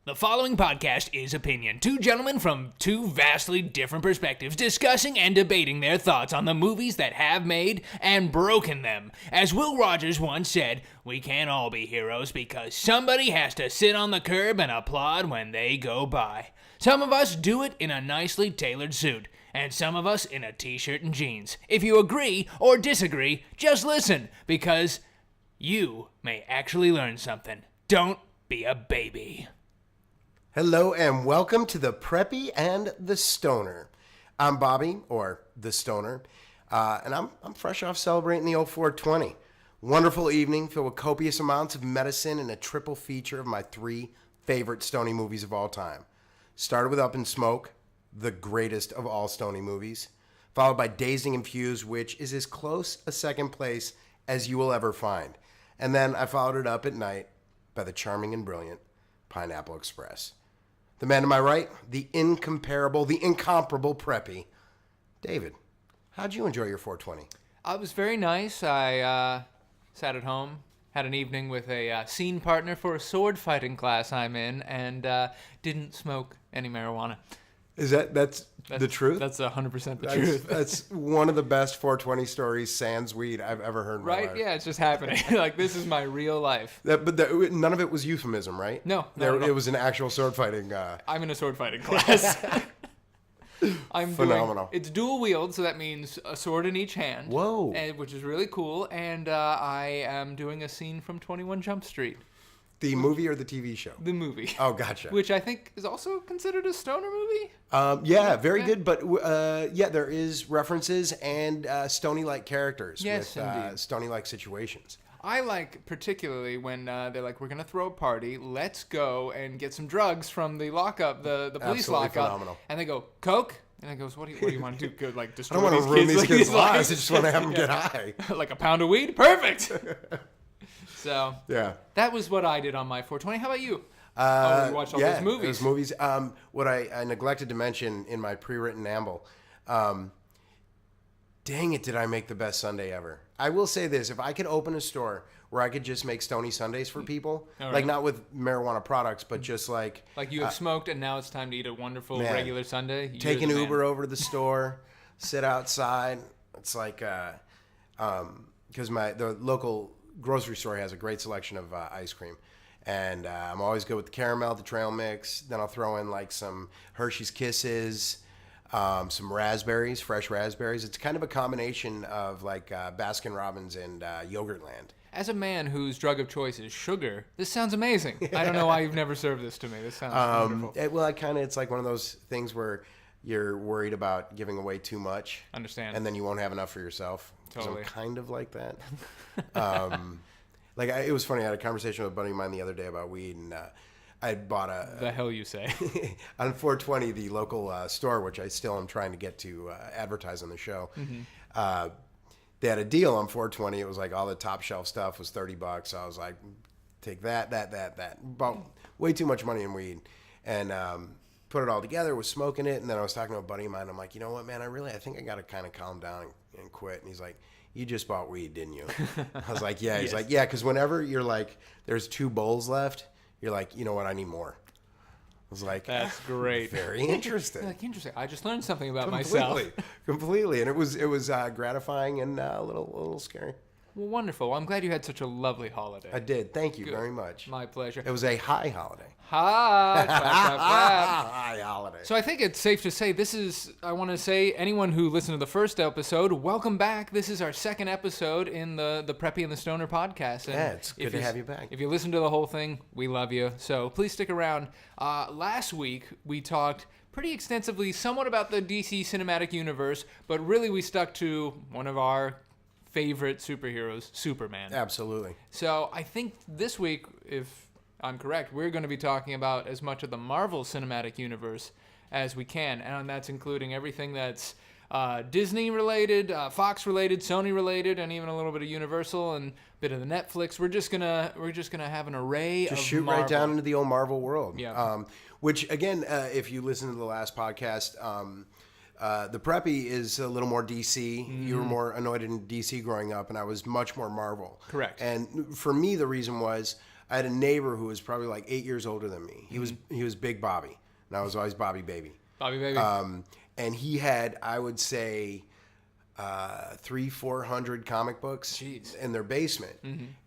The following podcast is opinion. Two gentlemen from two vastly different perspectives discussing and debating their thoughts on the movies that have made and broken them. As Will Rogers once said, we can't all be heroes because somebody has to sit on the curb and applaud when they go by. Some of us do it in a nicely tailored suit, and some of us in a t-shirt and jeans. If you agree or disagree, just listen, because you may actually learn something. Don't be a baby. Hello and welcome to the Preppy and the Stoner. I'm Bobby, or the Stoner, and I'm fresh off celebrating the old 420. Wonderful evening filled with copious amounts of medicine and a triple feature of my three favorite Stony movies of all time. Started with Up in Smoke, the greatest of all Stony movies, followed by Dazed and Confused, which is as close a second place as you will ever find. And then I followed it up at night by the charming and brilliant Pineapple Express. The man to my right, the incomparable, the incomparable Preppy. David, how'd you enjoy your 420? It was very nice. I sat at home, had an evening with a scene partner for a sword fighting class I'm in, and didn't smoke any marijuana. That's the truth? That's 100% the truth. That's one of the best 420 stories, sans weed, I've ever heard in my life. Right? Yeah, it's just happening. Like, this is my real life. None of it was euphemism, right? No. It was an actual sword fighting. I'm in a sword fighting class. I'm phenomenal. It's dual wield, so that means a sword in each hand. Whoa. Which is really cool. And I am doing a scene from 21 Jump Street. The movie or the TV show? The movie. Oh, gotcha. Which I think is also considered a stoner movie. Very good. But there is references and Stony-like characters with Stony-like situations. I like particularly when they're like, we're going to throw a party. Let's go and get some drugs from the lockup, the police Absolutely lockup. Phenomenal. And they go, Coke? And I goes, what do you want to do? Go, like, I destroy don't want to ruin these kids' lives. I just want to have them get high. Like a pound of weed? Perfect! So, yeah, that was what I did on my 420. How about you? You watched all those movies. Those movies. What I neglected to mention in my pre-written amble, dang it, did I make the best Sunday ever. I will say this, if I could open a store where I could just make Stony Sundays for people, right. Like not with marijuana products, but just like... Like you have smoked and now it's time to eat a wonderful regular Sunday. Take an Uber over to the store, sit outside. It's like, because the local grocery store has a great selection of ice cream. And I'm always good with the caramel, the trail mix. Then I'll throw in like some Hershey's Kisses, some raspberries, fresh raspberries. It's kind of a combination of like Baskin Robbins and Yogurtland. As a man whose drug of choice is sugar, this sounds amazing. I don't know why you've never served this to me. This sounds wonderful. It's like one of those things where you're worried about giving away too much. Understand. And then you won't have enough for yourself. Totally. I'm kind of like that. It was funny. I had a conversation with a buddy of mine the other day about weed, and I had bought the hell you say? On 420, the local store, which I still am trying to get to advertise on the show. Mm-hmm. They had a deal on 420. It was like all the top shelf stuff was $30. So I was like, take that. Bought way too much money in weed, and put it all together. Was smoking it, and then I was talking to a buddy of mine. I'm like, you know what, man? I think I got to kind of calm down and quit. And he's like, you just bought weed, didn't you? I was like, yeah. He's like, yeah, because whenever you're like, there's 2 bowls left, you're like, you know what? I need more. I was like, that's great. Very interesting. Like, interesting. I just learned something about myself. Completely. And it was gratifying and a little scary. Well, wonderful. Well, I'm glad you had such a lovely holiday. I did. Thank you very much. My pleasure. It was a high holiday. Clap. High holiday. So I think it's safe to say I want to say, anyone who listened to the first episode, welcome back. This is our second episode in the Preppy and the Stoner podcast. And yeah, it's good to have you back. If you listen to the whole thing, we love you. So please stick around. Last week, we talked pretty extensively, somewhat about the DC Cinematic Universe, but really we stuck to one of our favorite superheroes, Superman. Absolutely. So I think this week, if I'm correct, we're going to be talking about as much of the Marvel Cinematic Universe as we can, and that's including everything that's Disney related, Fox related, Sony related, and even a little bit of Universal and a bit of the Netflix. We're just gonna have an array of shoot Marvel. Right down into the old Marvel world. Yeah. Which again, if you listen to the last podcast, the Preppy is a little more DC. Mm-hmm. You were more annoyed in DC growing up, and I was much more Marvel. Correct. And for me, the reason was I had a neighbor who was probably like 8 years older than me. He was Big Bobby, and I was always Bobby Baby. Bobby Baby. And he had, I would say, 300-400 comic books in their basement.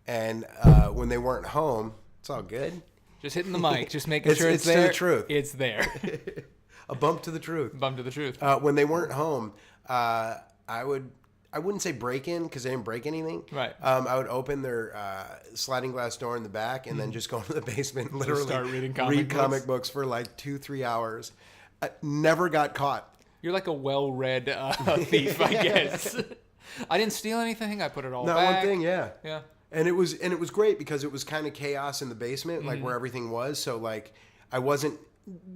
And when they weren't home, it's all good. Just hitting the mic, just making sure it's there. It's to the truth. It's there. A bump to the truth. Bump to the truth. When they weren't home, I wouldn't say break in because they didn't break anything. Right. I would open their sliding glass door in the back and then just go into the basement and literally start reading comic books for like 2-3 hours. I never got caught. You're like a well-read thief, I guess. I didn't steal anything. I put it all back. Not one thing, yeah. Yeah. And it was great because it was kind of chaos in the basement, like where everything was. So like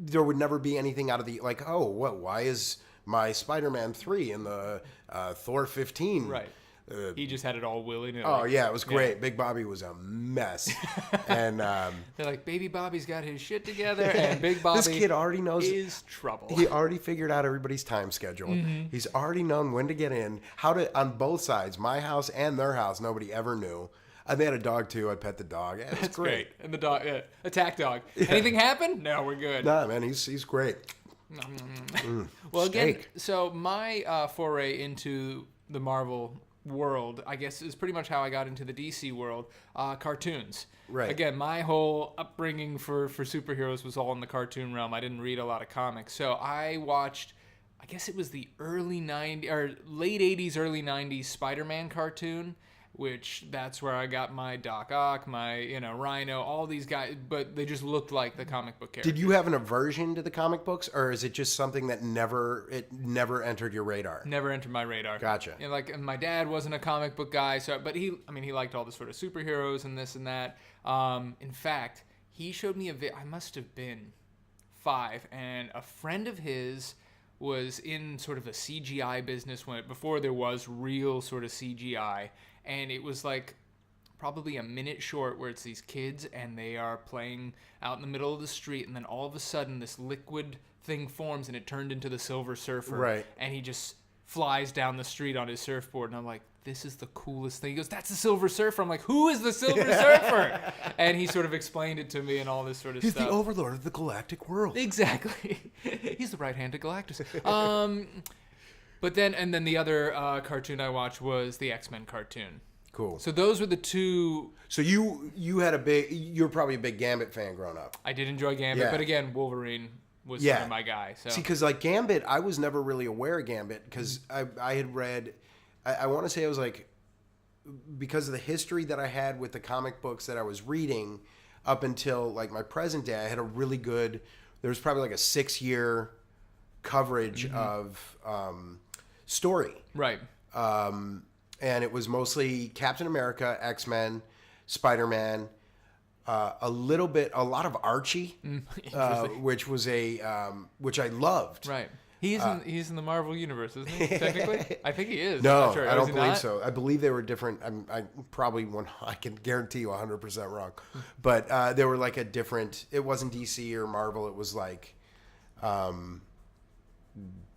there would never be anything out of the like, oh, why is my Spider-Man 3 and the Thor 15? Right. He just had it all willy-nilly. Oh, yeah, it was great. Yeah. Big Bobby was a mess. And they're like, Baby Bobby's got his shit together, and Big Bobby this kid already knows is trouble. He already figured out everybody's time schedule. He's already known when to get in, how to, on both sides, my house and their house, nobody ever knew. They had a dog, too. I pet the dog. Yeah, That's great. And the dog, attack dog. Yeah. Anything happen? No, we're good. Nah, man, he's great. Well, again, so my foray into the Marvel world, I guess, is pretty much how I got into the DC world. Cartoons. Right. Again, my whole upbringing for superheroes was all in the cartoon realm. I didn't read a lot of comics. So I watched, I guess it was the early 90s, or late 80s, early 90s Spider-Man cartoon, which that's where I got my Doc Ock, my, Rhino, all these guys, but they just looked like the comic book characters. Did you have an aversion to the comic books, or is it just something that never entered your radar? Never entered my radar. Gotcha. And my dad wasn't a comic book guy, but he liked all the sort of superheroes and this and that. In fact, he showed me I must have been 5, and a friend of his was in sort of a CGI business before there was real sort of CGI. And it was like probably a minute short where it's these kids and they are playing out in the middle of the street, and then all of a sudden this liquid thing forms and it turned into the Silver Surfer. Right. And he just flies down the street on his surfboard, and I'm like, this is the coolest thing. He goes, that's the Silver Surfer. I'm like, who is the Silver Surfer? And he sort of explained it to me and all this sort of He's stuff. He's the overlord of the galactic world. Exactly. He's the right hand to Galactus. But then the other cartoon I watched was the X-Men cartoon. Cool. So those were the two. So you were probably a big Gambit fan growing up. I did enjoy Gambit, but again, Wolverine was sort of my guy. So. See, because like Gambit, I was never really aware of Gambit because I had read, I want to say I was like, because of the history that I had with the comic books that I was reading up until like my present day, I had a really good, there was probably like a 6-year coverage of story. Right. And it was mostly Captain America, X-Men, Spider-Man, a lot of Archie, which was which I loved. Right. He's in the Marvel universe, isn't he? Technically, I think he is. No, sure. I don't believe so. I believe they were different. I can guarantee you 100% wrong, but they were like a different. It wasn't DC or Marvel. It was like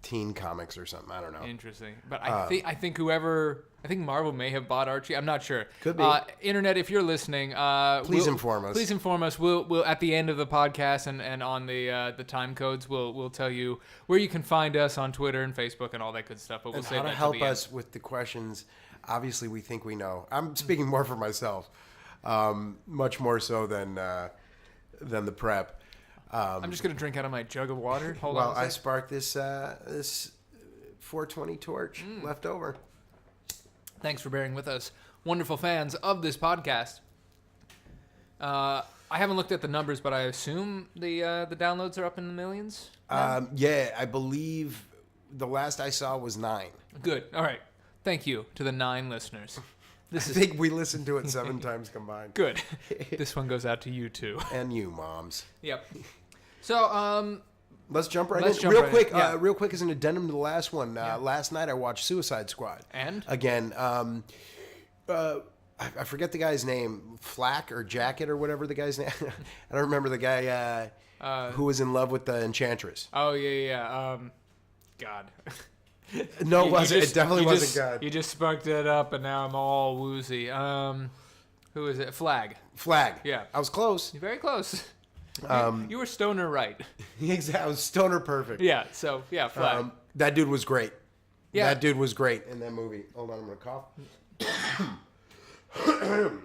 teen comics or something. I don't know. Interesting, but I think Marvel may have bought Archie. I'm not sure. Could be. Internet, if you're listening, please inform us. Please inform us. We'll at the end of the podcast and on the time codes, we'll tell you where you can find us on Twitter and Facebook and all that good stuff. But we'll how to help us with the questions. Obviously, we think we know. I'm speaking more for myself, much more so than the prep. I'm just gonna drink out of my jug of water. Hold on. Well, I sparked this 420 torch left over. Thanks for bearing with us, wonderful fans of this podcast. I haven't looked at the numbers, but I assume the downloads are up in the millions. Yeah, I believe the last I saw was 9. Good. All right. Thank you to the 9 listeners. I think we listened to it 7 times combined. Good. This one goes out to you too. And you, moms. Yep. So, let's jump right in. Real quick as an addendum to the last one. Last night I watched Suicide Squad. And? Again, I forget the guy's name. Flack or Jacket or whatever the guy's name. I don't remember the guy who was in love with the Enchantress. Oh, yeah. God. No, it wasn't. It definitely wasn't God. You just sparked it up, and now I'm all woozy. Who Who is it? Flag. Flag. Yeah. I was close. You're very close. You were stoner right. Exactly. I was stoner perfect. Yeah. So yeah, Flag. That dude was great. Yeah. That dude was great in that movie. Hold on, I'm gonna cough.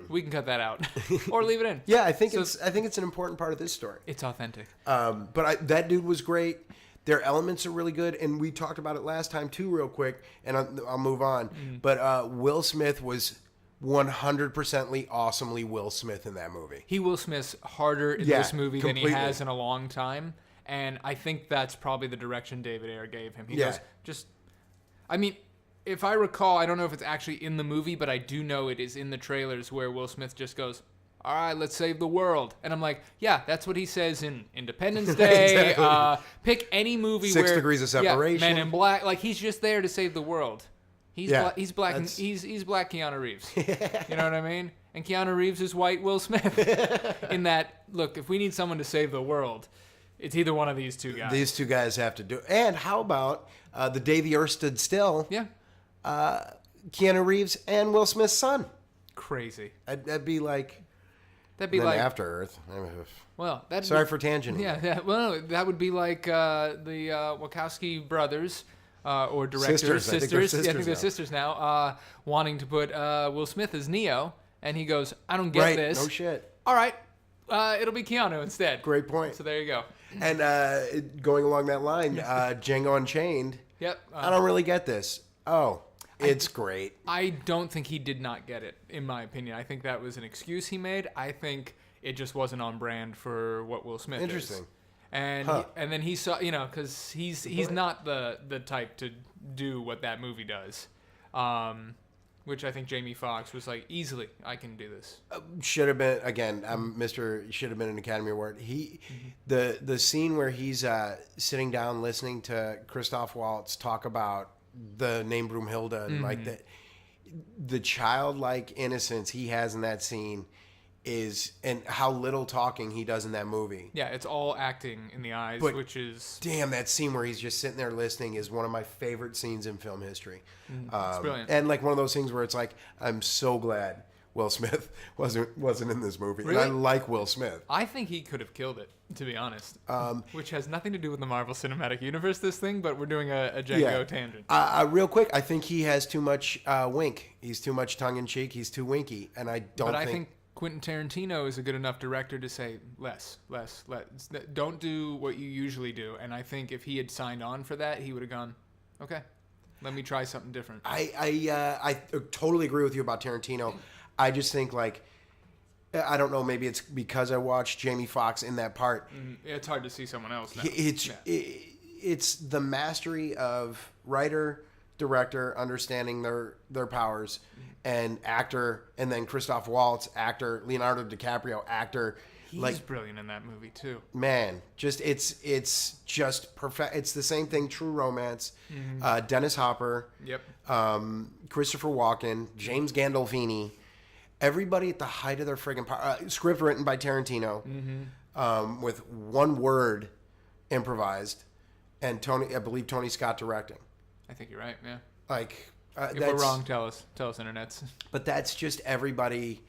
We can cut that out or leave it in. Yeah, I think it's an important part of this story. It's authentic. That dude was great. Their elements are really good, and we talked about it last time too, real quick. And I'll move on. But Will Smith was 100% awesomely Will Smith in that movie. He Will Smith's harder in this movie than he has in a long time, and I think that's probably the direction David Ayer gave him. He goes, I mean, if I recall, I don't know if it's actually in the movie, but I do know it is in the trailers where Will Smith just goes, all right, let's save the world. And I'm like, yeah, that's what he says in Independence Day. Exactly. Pick any movie 6 Degrees of Separation. Men in Black. Like, he's just there to save the world. He's black. He's black Keanu Reeves. You know what I mean? And Keanu Reeves is white Will Smith. In that, look, if we need someone to save the world, it's either one of these two guys. These two guys have to do it. And how about The Day the Earth Stood Still? Yeah. Keanu Reeves and Will Smith's son. Crazy. That'd be like After Earth. Well, sorry for tangenting. Yeah. Well, no, that would be like the Wachowski brothers or directors, sisters. I think they're sisters now. Wanting to put Will Smith as Neo, and he goes, "I don't get this." No shit. All right, it'll be Keanu instead. Great point. So there you go. And going along that line, Django Unchained. Yep. I don't really get this. Oh. It's great. I don't think he did not get it, in my opinion. I think that was an excuse he made. I think it just wasn't on brand for what Will Smith is. Interesting. And and then he saw, because he's not the type to do what that movie does, which I think Jamie Foxx was like, easily, I can do this. Should have been, again, I'm Mr. Should have been an Academy Award. The scene where he's sitting down listening to Christoph Waltz talk about the name Broomhilda and like the childlike innocence he has in that scene and how little talking he does in that movie. Yeah, it's all acting in the eyes, which is... Damn, that scene where he's just sitting there listening is one of my favorite scenes in film history. It's brilliant. And like one of those things where it's like, I'm so glad Will Smith wasn't in this movie. Really? And I like Will Smith. I think he could have killed it, to be honest. Which has nothing to do with the Marvel Cinematic Universe, this thing, but we're doing a Django tangent. Real quick, I think he has too much wink. He's too much tongue-in-cheek. He's too winky. And I think Quentin Tarantino is a good enough director to say, less. Don't do what you usually do. And I think if he had signed on for that, he would have gone, okay, let me try something different. I totally agree with you about Tarantino. I just think, like, I don't know, maybe it's because I watched Jamie Foxx in that part. It's hard to see someone else now. It's the mastery of writer, director, understanding their powers, and actor, and then Christoph Waltz, actor, Leonardo DiCaprio, actor. He's brilliant in that movie, too. Man, it's just perfect. It's the same thing, True Romance, Dennis Hopper, Christopher Walken, James Gandolfini. Everybody at the height of their friggin' power. Script written by Tarantino, with one word improvised, and I believe Tony Scott directing. I think you're right. Yeah. Like, if we're wrong, tell us, internets. But that's just everybody,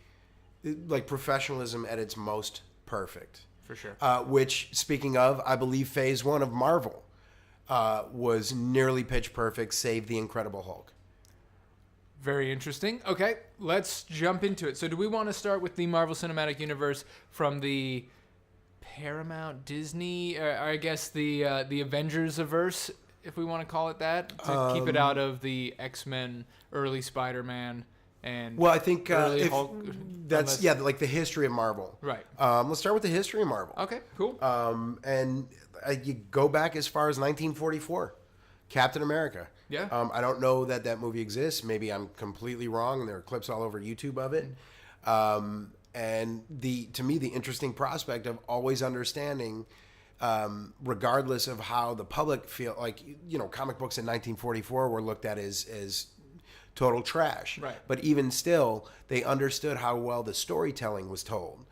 like professionalism at its most perfect. For sure. Which, speaking of, I believe Phase 1 of Marvel was nearly pitch perfect, save the Incredible Hulk. Very interesting. Okay, let's jump into it. So do we want to start with the Marvel Cinematic Universe from the Paramount Disney, or I guess the Avengers-averse, if we want to call it that, to keep it out of the X-Men, early Spider-Man, and I think early Hulk, like the history of Marvel. Right. Let's start with the history of Marvel. Okay, cool. And you go back as far as 1944, Captain America. Yeah. I don't know that movie exists. Maybe I'm completely wrong, and there are clips all over YouTube of it. And to me, the interesting prospect of always understanding, regardless of how the public feel, like, comic books in 1944 were looked at as total trash. Right. But even still, they understood how well the storytelling was told,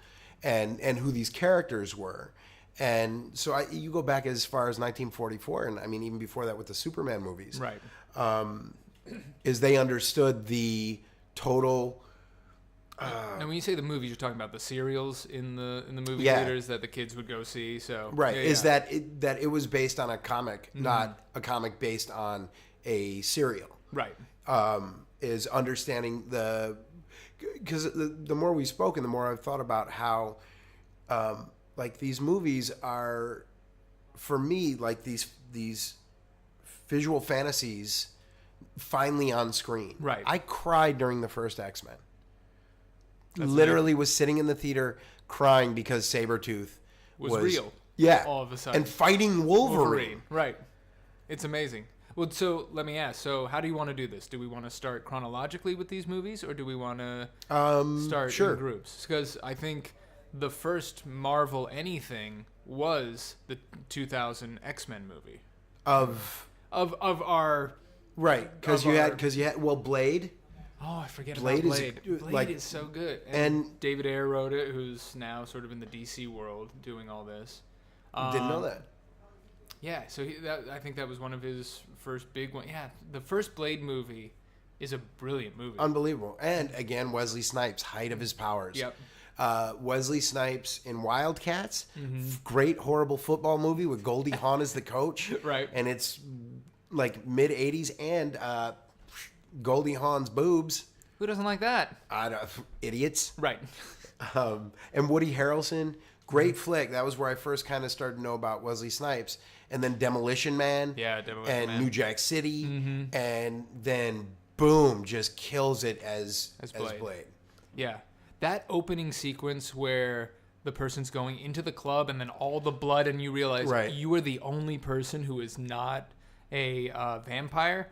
and who these characters were. And so you go back as far as 1944, and I mean even before that with the Superman movies, right? Is they understood the total, And when you say the movies, you're talking about the serials in the movie Yeah. theaters that the kids would go see. So Right. yeah, Is yeah. that it was based on a comic, not a comic based on a serial. right? Is understanding because the more we've spoken, the more I've thought about how like these movies are, for me, like these visual fantasies finally on screen. Right. I cried during the first X-Men. Literally was sitting in the theater crying because Sabretooth Was real. Yeah. All of a sudden. And fighting Wolverine. Right. It's amazing. Well, so let me ask. So how do you want to do this? Do we want to start chronologically with these movies, or do we want to start sure. in groups? Because I think the first Marvel anything was the 2000 X-Men movie Of of our. right, because Of you our- had Blade. Oh, I forget Blade about is, Blade. Blade like- is so good. and- David Ayer wrote it, who's now sort of in the DC world doing all this. Didn't know that. Yeah, so I think that was one of his first big one. Yeah, the first Blade movie is a brilliant movie. Unbelievable. And again, Wesley Snipes, height of his powers. Yep. Wesley Snipes in Wildcats, Mm-hmm. great horrible football movie with Goldie Hawn as the coach. Right. And it's like mid 80s, and Goldie Hawn's boobs. Who doesn't like that? I don't, idiots. Right. And Woody Harrelson, great flick. That was where I first kind of started to know about Wesley Snipes. And then Demolition Man. Yeah, Demolition and Man. New Jack City. And then boom, just kills it as Blade. Blade. Yeah. That opening sequence where the person's going into the club and then all the blood and you realize Right. you are the only person who is not a vampire.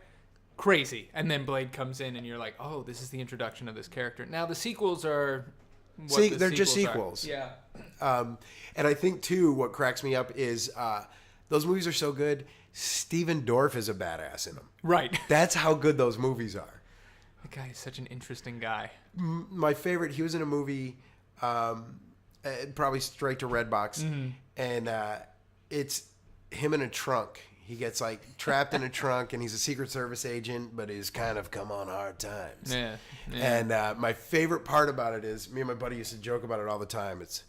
Crazy. And then Blade comes in and you're like, oh, this is the introduction of this character. Now the sequels are what See, the they're just sequels are. sequels. Yeah. And I think too, what cracks me up is those movies are so good. Steven Dorff is a badass in them. Right. That's how good those movies are. That guy is such an interesting guy. My favorite, he was in a movie, probably straight to Redbox, and it's him in a trunk. He gets like trapped in a trunk, and he's a Secret Service agent, but is kind of come on hard times. Yeah. And my favorite part about it is, me and my buddy used to joke about it all the time. It's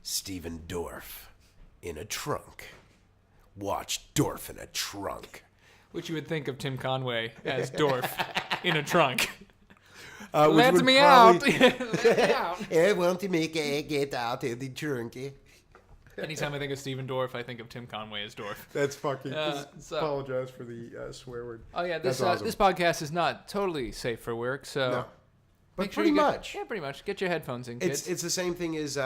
Steven Dorff in a trunk. Watch Dorff in a trunk. Which you would think of Tim Conway as Dorf in a trunk. Which Let would me probably- out. Let me out. I want to make a get out of the trunk. Anytime I think of Steven Dorff, I think of Tim Conway as Dorf. That's fucking. so- apologize for the swear word. Oh yeah, this That's awesome. this podcast is not totally safe for work, so No. But make sure pretty you get- much. Yeah, pretty much. Get your headphones in, kids. It's the same thing as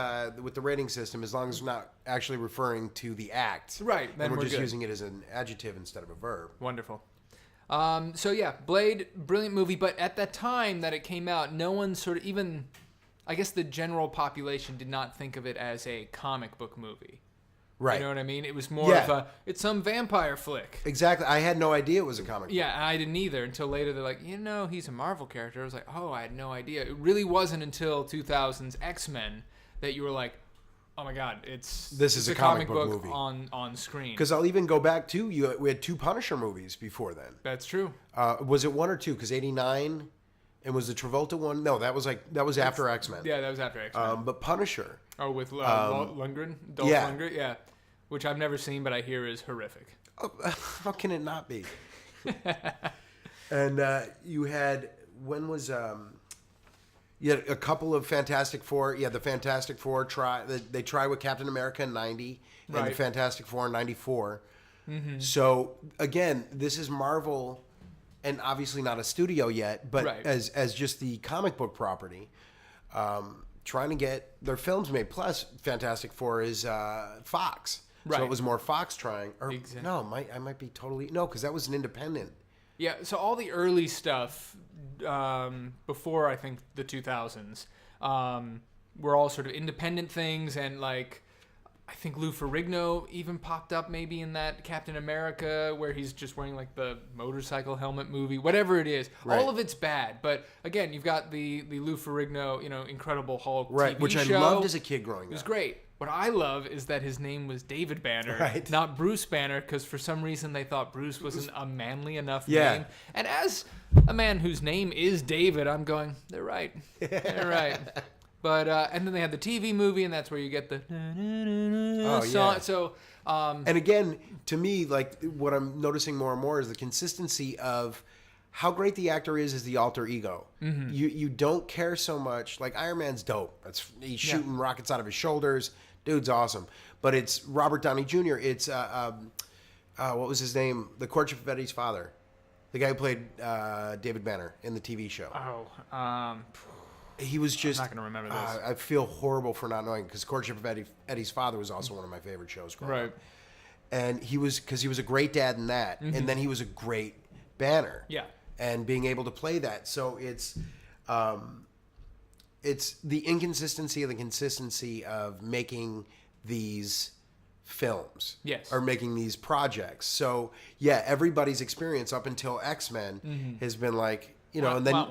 with the rating system, as long as we're not actually referring to the act. Right, then And we're we're just good. using it as an adjective instead of a verb. Wonderful. So yeah, Blade, brilliant movie, but at that time that it came out, no one sort of even, I guess the general population did not think of it as a comic book movie. Right. You know what I mean? It was more Yeah. of it's some vampire flick. Exactly. I had no idea it was a comic book. Yeah, I didn't either until later. They're like, he's a Marvel character. I was like, oh, I had no idea. It really wasn't until 2000's X-Men that you were like, oh my God, This it's is a comic book movie. on screen. Because I'll even go back to we had 2 Punisher movies before then. That's true. Was it 1 or 2? Because 89, and was the Travolta one? No, that was after X-Men. Yeah, that was after X-Men. But Punisher. Oh, with Lundgren? Dolph yeah. Lundgren? Yeah. Which I've never seen, but I hear is horrific. How can it not be? And you had, when was you had a couple of Fantastic Four. Yeah, the Fantastic Four they try with Captain America in 90 and the Right. Fantastic Four in 94. So again, this is Marvel, and obviously not a studio yet, but Right. as just the comic book property, trying to get their films made. Plus, Fantastic Four is Fox. So Right. it was more Fox trying. Or Exactly. no, I might be totally no, because that was an independent. Yeah, so all the early stuff before, I think, the 2000s were all sort of independent things, and like I think Lou Ferrigno even popped up maybe in that Captain America where he's just wearing like the motorcycle helmet movie, whatever it is. Right. All of it's bad, but again, you've got the Lou Ferrigno, Incredible Hulk Right, TV which show. I loved as a kid growing It was up. great. What I love is that his name was David Banner, Right. not Bruce Banner, because for some reason they thought Bruce wasn't a manly enough Yeah. name. And as a man whose name is David, I'm going, they're right. They're right. But and then they had the TV movie, and that's where you get the song. yeah. So And again, to me, like what I'm noticing more and more is the consistency of how great the actor is as the alter ego. Mm-hmm. You don't care so much. Like Iron Man's dope. He's shooting rockets out of his shoulders. Dude's awesome. But it's Robert Downey Jr. It's what was his name? The Courtship of Eddie's father, the guy who played David Banner in the TV show. He was just. I'm not gonna remember this. I feel horrible for not knowing because Courtship of Eddie's father was also one of my favorite shows growing up. And he was a great dad in that, and then he was a great Banner. Yeah. And being able to play that, so it's the inconsistency of the consistency of making these films, Yes. or making these projects. So yeah, everybody's experience up until X-Men has been like, you know, and then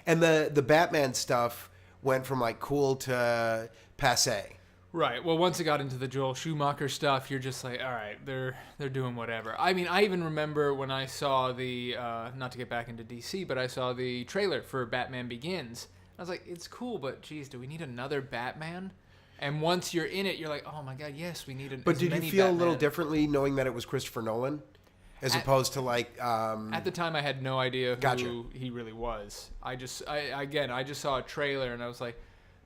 and the Batman stuff went from like cool to passe. Right. Well, once it got into the Joel Schumacher stuff, you're just like, all right, they're doing whatever. I mean, I even remember when I saw the not to get back into DC, but I saw the trailer for Batman Begins. I was like, it's cool, but geez, do we need another Batman? And once you're in it, you're like, oh my god, yes, we need. But did you feel a little differently knowing that it was Christopher Nolan, as opposed to like? At the time, I had no idea who Gotcha. he really was. I just saw a trailer and I was like,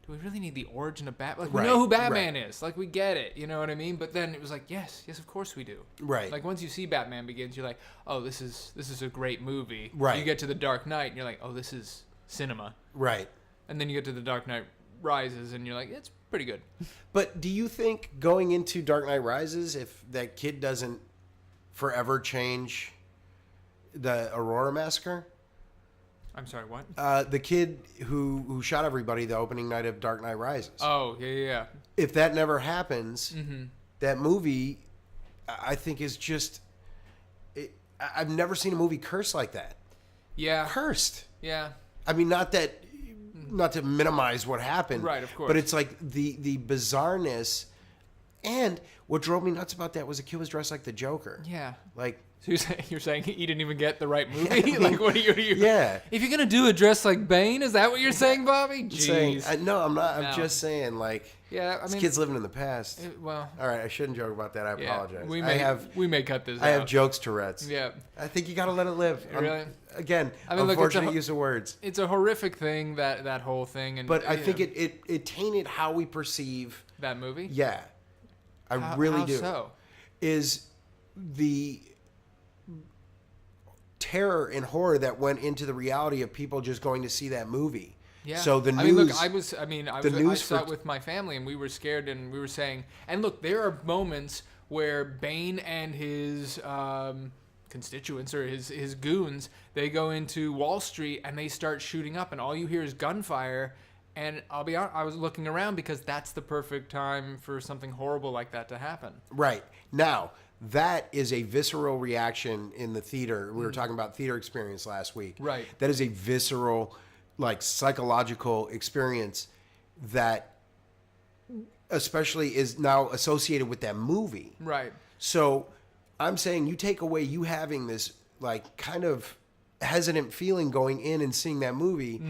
do we really need the origin of Batman? Like, we know who Batman is. Like, we get it. You know what I mean? But then it was like, yes, of course we do. Right. Like, once you see Batman Begins, you're like, oh, this is a great movie. Right. You get to The Dark Knight, and you're like, oh, this is cinema. Right. And then you get to The Dark Knight Rises, and you're like, it's pretty good. But do you think going into Dark Knight Rises, if that kid doesn't forever change the Aurora Massacre? I'm sorry, what? The kid who shot everybody the opening night of Dark Knight Rises. Oh, yeah. If that never happens, that movie, I think, is just... I've never seen a movie cursed like that. Yeah. Cursed. Yeah. I mean, not to minimize what happened. Right, of course. But it's like the bizarreness. And what drove me nuts about that was the kid was dressed like the Joker. Yeah. Like... So you're saying he didn't even get the right movie? Like, what are you? Yeah. If you're gonna do a dress like Bane, is that what you're saying, Bobby? Jeez. No, I'm not. No. I'm just saying, like, Yeah, I this mean, kid's living in the past. well, All right, I shouldn't joke about that. I yeah, apologize. we I may cut this. I have out. jokes Tourette's. Yeah, I think you got to let it live. Really? Again, I mean, look, unfortunate use of words. it's a horrific thing, that whole thing, and But I think know, it tainted how we perceive. that movie. Yeah, I How- really how do. So Is the terror and horror that went into the reality of people just going to see that movie. Yeah. So the news. I mean, look, I saw it with my family, and we were scared, and we were saying, and look, there are moments where Bane and his constituents or his goons, they go into Wall Street and they start shooting up, and all you hear is gunfire. And I'll be honest, I was looking around because that's the perfect time for something horrible like that to happen. Right. Now, that is a visceral reaction in the theater. We were talking about theater experience last week. Right. That is a visceral, like, psychological experience that especially is now associated with that movie. Right. So I'm saying you take away you having this, like, kind of hesitant feeling going in and seeing that movie,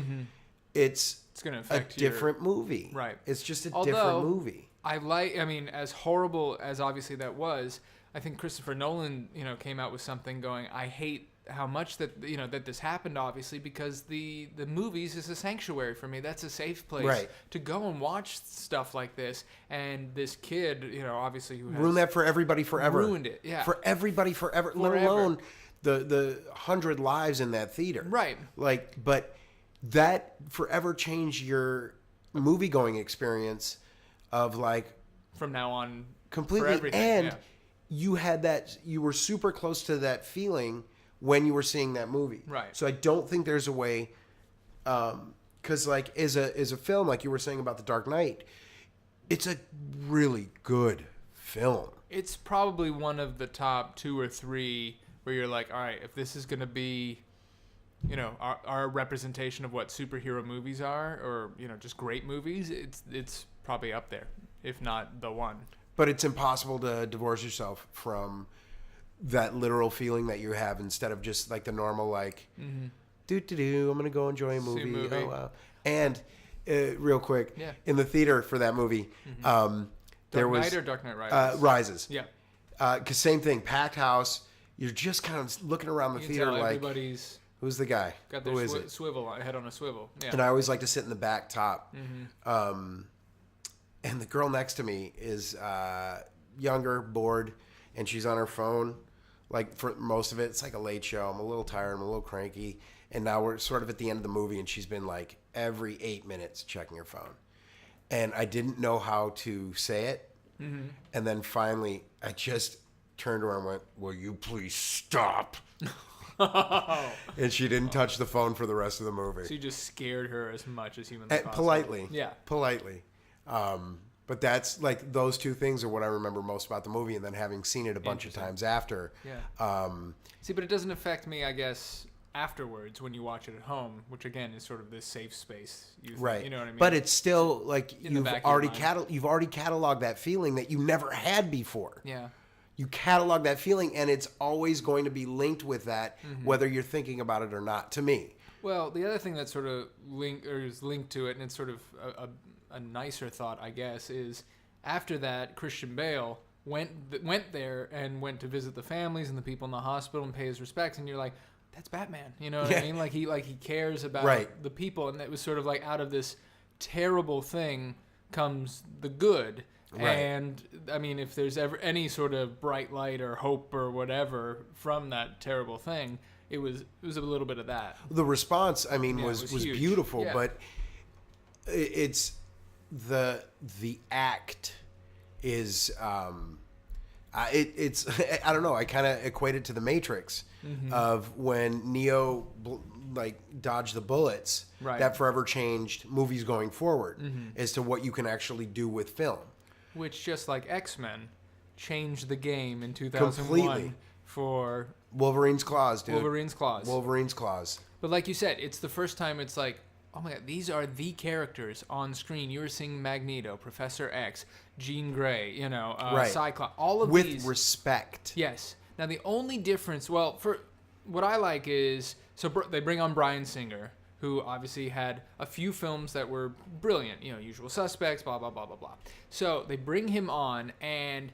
it's going to a affect different movie. Right. It's just a Although, different movie. I mean, as horrible as obviously that was, I think Christopher Nolan, came out with something going, I hate how much that, that this happened, obviously, because the movies is a sanctuary for me. That's a safe place to go and watch stuff like this. And this kid, obviously who has ruined that for everybody forever. Ruined it, yeah. For everybody forever. Let alone the 100 lives in that theater. Right. Like, but that forever changed your movie-going experience of, like, from now on, completely. for everything. And you had that, you were super close to that feeling when you were seeing that movie. Right. So I don't think there's a way, because, like, as a film, like you were saying about The Dark Knight, it's a really good film. It's probably one of the top 2 or 3 where you're like, all right, if this is going to be, our representation of what superhero movies are, or, just great movies, it's probably up there. if not the one. But it's impossible to divorce yourself from that literal feeling that you have instead of just like the normal like, I'm gonna go enjoy a movie. Oh wow! And real quick, in the theater for that movie, there was Dark Knight or Dark Knight Rises? Rises. Yeah. Because same thing, packed house. You're just kind of looking around the theater like, everybody's who's the guy? got their swivel head on a swivel. Yeah. And I always like to sit in the back top. And the girl next to me is younger, bored, and she's on her phone. Like for most of it, it's like a late show. I'm a little tired. I'm a little cranky. And now we're sort of at the end of the movie, and she's been like every 8 minutes checking her phone. And I didn't know how to say it. And then finally, I just turned to her and went, "Will you please stop?" And she didn't touch the phone for the rest of the movie. So you just scared her as much as humanly possible. Politely. Yeah. Politely. But that's like those two things are what I remember most about the movie, and then having seen it a bunch of times after. Yeah. See, but it doesn't affect me, I guess, afterwards when you watch it at home, which again is sort of this safe space. Right. You know what I mean? But it's still like you've already cataloged that feeling that you never had before. Yeah. You catalog that feeling, and it's always going to be linked with that, whether you're thinking about it or not. To me. Well, the other thing that's sort of is linked to it, and it's sort of a nicer thought, I guess, is after that, Christian Bale went there and went to visit the families and the people in the hospital and pay his respects, and you're like, that's Batman, you know what I mean? Like he cares about the people, and it was sort of like out of this terrible thing comes the good. Right. And I mean, if there's ever any sort of bright light or hope or whatever from that terrible thing, it was a little bit of that. The response, I mean, was beautiful, but it's the act is it's I don't know. I kind of equate it to the Matrix of when Neo like dodged the bullets. Right. That forever changed movies going forward as to what you can actually do with film. Which, just like X-Men, changed the game in 2001 completely for Wolverine's claws, dude. Wolverine's claws. But like you said, it's the first time it's like, oh my God, these are the characters on screen. You were seeing Magneto, Professor X, Jean Grey, Cyclops, all of these. With respect. Yes. Now, the only difference, well, for what I like is, so they bring on Bryan Singer, who obviously had a few films that were brilliant, Usual Suspects, blah, blah, blah, blah, blah. So they bring him on, and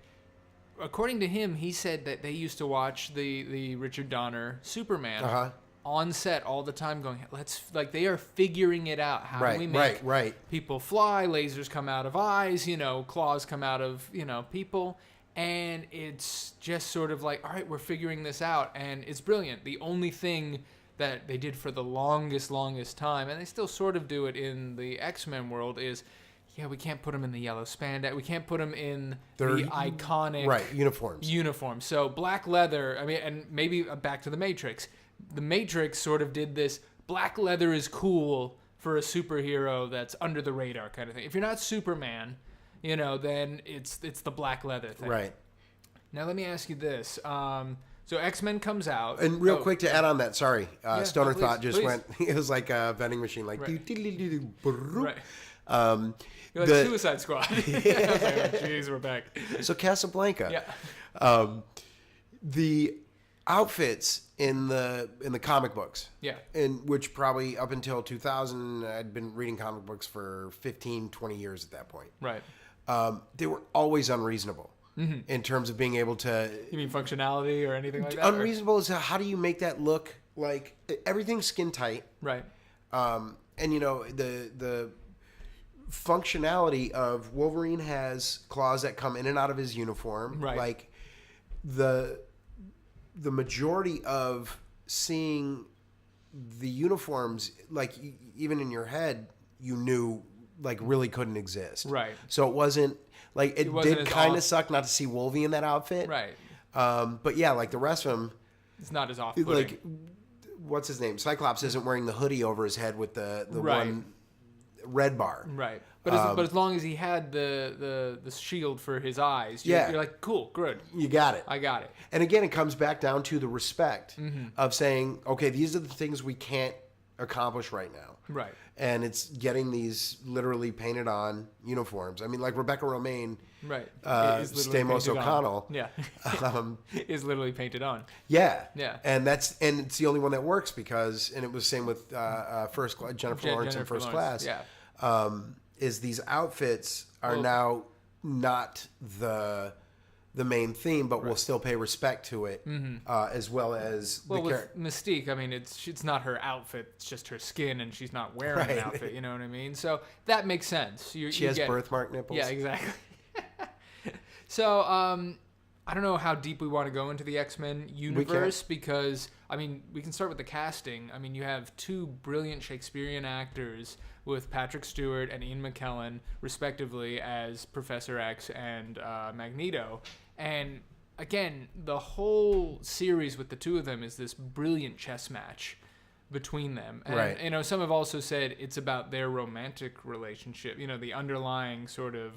according to him, he said that they used to watch the Richard Donner Superman on set all the time going, they are figuring it out. How do we make people fly, lasers come out of eyes, claws come out of, people. And it's just sort of like, all right, we're figuring this out, and it's brilliant. The only thing that they did for the longest time, and they still sort of do it in the X-Men world, is, we can't put them in the yellow spandex. We can't put them in the iconic uniforms. So black leather, and maybe back to the Matrix. The Matrix sort of did this, black leather is cool for a superhero that's under the radar kind of thing. If you're not Superman, then it's the black leather thing. Right. Now let me ask you this. So X-Men comes out. And real quick to add on that, sorry, Stoner Thought just went, it was like a vending machine, like, right. You're like Suicide Squad. Jeez, we're back. So Casablanca. Yeah. The outfits in the comic books. Yeah. In which probably up until 2000, I'd been reading comic books for 15, 20 years at that point. Right. They were always unreasonable. In terms of being able to... You mean functionality or anything like that? Unreasonable is how do you make that look like... Everything's skin tight. Right. And, the functionality of Wolverine has claws that come in and out of his uniform. Right. Like, the majority of seeing the uniforms, like, even in your head, you knew, like, really couldn't exist. Right. So it wasn't... Like, it did kind of suck not to see Wolvie in that outfit. Right. But yeah, like the rest of them... It's not as off-putting. Like, what's his name? Cyclops isn't wearing the hoodie over his head with the one red bar. Right. But as long as he had the shield for his eyes, you're like, cool, good. You got it. I got it. And again, it comes back down to the respect of saying, okay, these are the things we can't accomplish right now. Right. And it's getting these literally painted on uniforms. I mean, like Rebecca Romaine, right, Stamos O'Connell. Yeah. Is literally painted on. Yeah. Yeah. And it's the only one that works because, and it was the same with Jennifer Lawrence in First Class. Yeah. Is these outfits are now not the main theme, but we'll still pay respect to it, as well as with Mystique. I mean, it's not her outfit; it's just her skin, and she's not wearing an outfit. You know what I mean? So that makes sense. She has birthmark nipples. Yeah, exactly. So I don't know how deep we want to go into the X-Men universe because I mean we can start with the casting. I mean you have two brilliant Shakespearean actors with Patrick Stewart and Ian McKellen respectively as Professor X and Magneto, and again the whole series with the two of them is this brilliant chess match between them. And you know, some have also said it's about their romantic relationship, you know, the underlying sort of,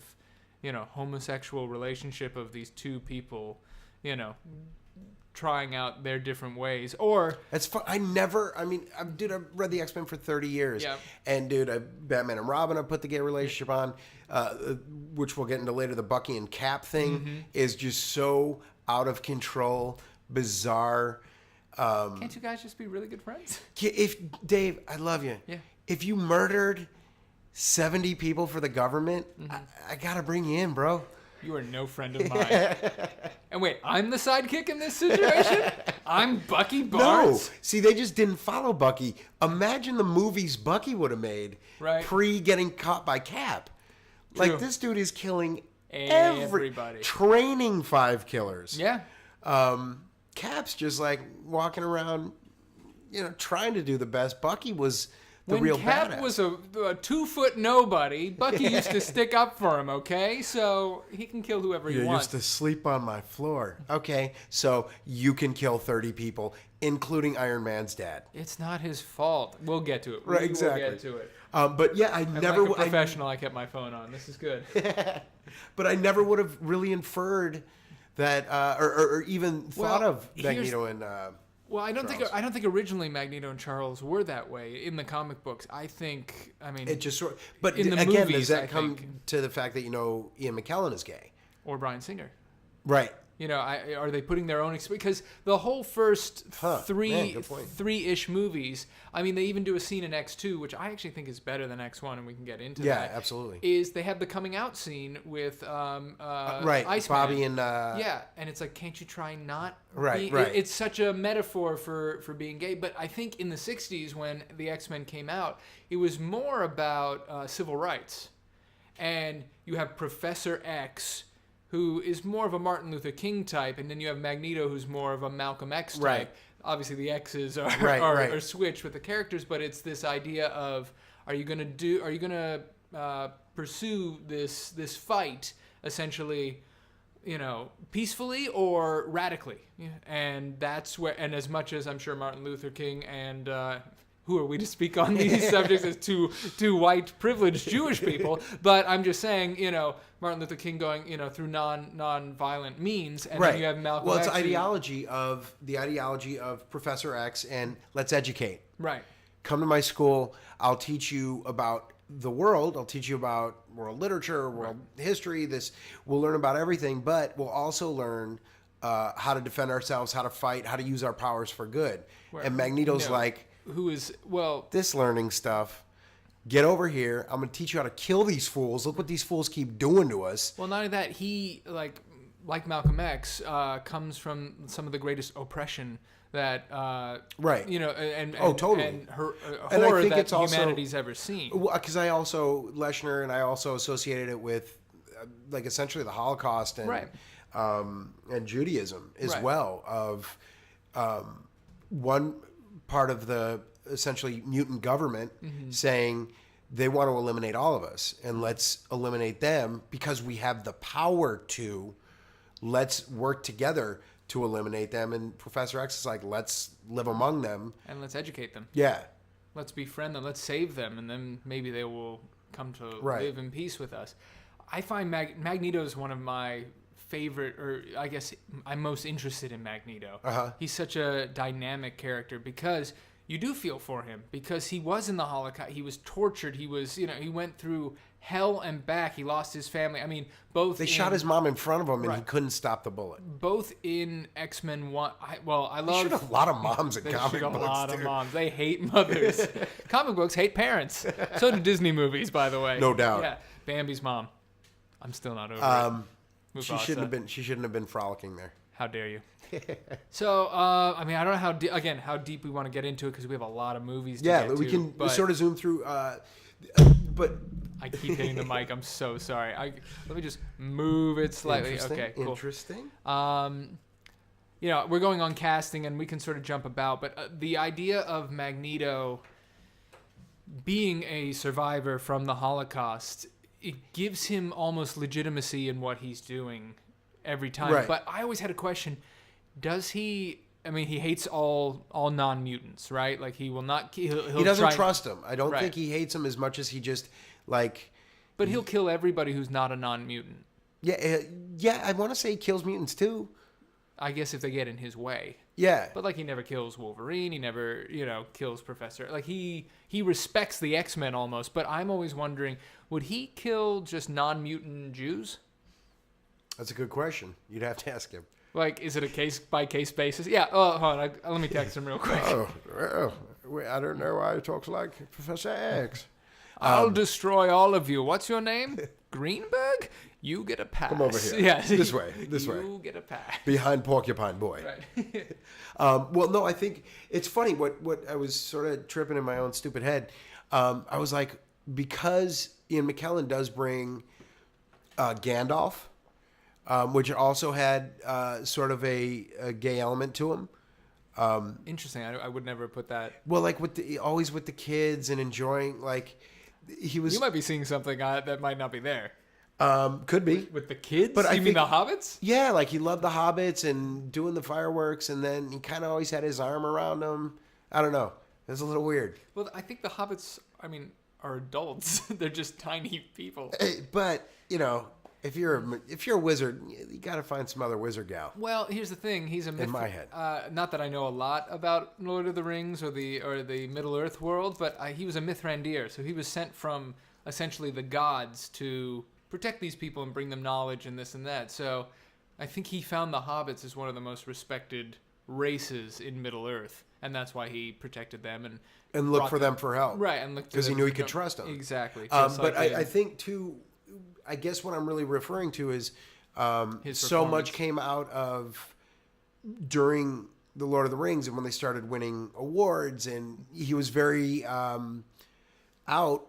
you know, homosexual relationship of these two people, you know, trying out their different ways. Or that's fun. I've read the X-Men for 30 years. Yeah. And Batman and Robin, I put the gay relationship on, which we'll get into later. The Bucky and Cap thing is just so out of control, bizarre. Can't you guys just be really good friends? If Dave, I love you. Yeah. If you murdered 70 people for the government, I gotta bring you in, bro. You are no friend of mine. And wait, I'm the sidekick in this situation? I'm Bucky Barnes? No. See, they just didn't follow Bucky. Imagine the movies Bucky would have made pre getting caught by Cap. True. Like, this dude is killing everybody. Training 5 killers. Yeah. Cap's just like walking around, you know, trying to do the best. Bucky was the real badass. When Cap was a 2-foot nobody, Bucky used to stick up for him, okay? So he can kill whoever he wants. You used to sleep on my floor. Okay, so you can kill 30 people, including Iron Man's dad. It's not his fault. We'll get to it. Right, exactly. We'll get to it. But yeah, I never... Like a professional, I kept my phone on. This is good. But I never would have really inferred that, or even thought of Magneto and... Well, I don't think originally Magneto and Charles were that way in the comic books. I mean, it just sort. But in the again, movies, does that come to the fact that Ian McKellen is gay or Bryan Singer? Right. You know, are they putting their own experience? Because the whole first three-ish movies, I mean, they even do a scene in X2, which I actually think is better than X1, and we can get into that. Yeah, absolutely. Is they have the coming out scene with Iceman. Bobby and... yeah, and it's like, can't you try not... Right. It's such a metaphor for being gay. But I think in the 60s, when the X-Men came out, it was more about civil rights. And you have Professor X, who is more of a Martin Luther King type, and then you have Magneto, who's more of a Malcolm X type. Right. Obviously, the X's are switched with the characters, but it's this idea of are you gonna pursue this fight essentially, you know, peacefully or radically? Yeah. And that's where, and as much as I'm sure Martin Luther King and who are we to speak on these subjects as two white privileged Jewish people? But I'm just saying, you know, Martin Luther King going, you know, through non-violent means, and then you have Malcolm X. Well, it's the ideology of Professor X and let's educate. Right. Come to my school. I'll teach you about the world. I'll teach you about world literature, world history. We'll learn about everything, but we'll also learn how to defend ourselves, how to fight, how to use our powers for good. And Magneto's this learning stuff, get over here. I'm going to teach you how to kill these fools. Look what these fools keep doing to us. Well, not only that, he, like Malcolm X, comes from some of the greatest oppression that, you know, and totally. And horror I think that humanity's ever seen. Because Leshner and I also associated it with, essentially the Holocaust and Judaism as well, of one part of the essentially mutant government saying they want to eliminate all of us and let's eliminate them because we have the power to. Let's work together to eliminate them. And Professor X is like, let's live among them. And let's educate them. Yeah. Let's befriend them. Let's save them. And then maybe they will come to live in peace with us. I find Magneto is one of my favorite, or I guess I'm most interested in Magneto. He's such a dynamic character because you do feel for him because he was in the Holocaust. He was tortured. He was, he went through hell and back. He lost his family. I mean, They shot his mom in front of him, and he couldn't stop the bullet. Both in X-Men 1. I love... They shoot a lot of moms in comic books, a lot of moms. They hate mothers. Comic books hate parents. So do Disney movies, by the way. No doubt. Yeah. Bambi's mom. I'm still not over it. She shouldn't have been frolicking there. How dare you? So, I don't know how deep we want to get into it because we have a lot of movies to get to. We can sort of zoom through, but... I keep hitting the mic. I'm so sorry. Let me just move it slightly. Okay, cool. Interesting. We're going on casting and we can sort of jump about, but the idea of Magneto being a survivor from the Holocaust, it gives him almost legitimacy in what he's doing every time. Right. But I always had a question. Does he... he hates all non-mutants, right? Like, he will not... He doesn't trust them. I don't think he hates them as much as he just, like... But he'll kill everybody who's not a non-mutant. Yeah, I want to say he kills mutants, too. I guess if they get in his way. Yeah. But, like, he never kills Wolverine. He never, kills Professor... Like, he respects the X-Men almost. But I'm always wondering, would he kill just non-mutant Jews? That's a good question. You'd have to ask him. Like, is it a case-by-case basis? Yeah, hold on. Let me text him real quick. I don't know why he talks like Professor X. I'll destroy all of you. What's your name? Greenberg? You get a pass. Come over here. Yeah. This way. You get a pass. Behind Porcupine Boy. Right. Well, no, I think it's funny. What I was sort of tripping in my own stupid head. I was like, because Ian McKellen does bring Gandalf, which also had sort of a gay element to him. Interesting. I would never put that. Well, like always with the kids and enjoying, like he was. You might be seeing something that might not be there. Could be with the kids. But you mean the hobbits? Yeah, like he loved the hobbits and doing the fireworks, and then he kind of always had his arm around them. I don't know. It was a little weird. Well, I think the hobbits, are adults. They're just tiny people. But if you're a wizard, you got to find some other wizard gal. Well, here's the thing. He's a myth. In my head. Not that I know a lot about Lord of the Rings or the Middle Earth world, but he was a Mithrandir, so he was sent from essentially the gods to protect these people and bring them knowledge and this and that. So I think he found the hobbits as one of the most respected races in Middle Earth, and that's why he protected them and looked for them for help. Right, and looked because he knew he could trust them. Exactly. But I think too. I guess what I'm really referring to is so much came out of during the Lord of the Rings and when they started winning awards, and he was very out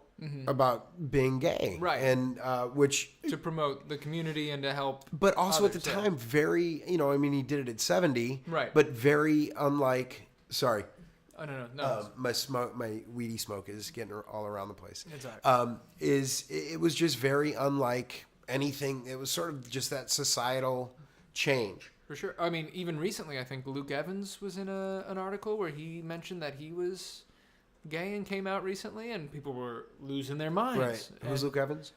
about being gay, right? And which to promote the community and to help, but also at the time, very he did it at 70, right? But very unlike. Sorry. Oh, no. My weedy smoke is getting all around the place. It's all right. It was just very unlike anything. It was sort of just that societal change. For sure. Even recently, I think Luke Evans was in an article where he mentioned that he was gay and came out recently, and people were losing their minds. Right. Who's Luke Evans?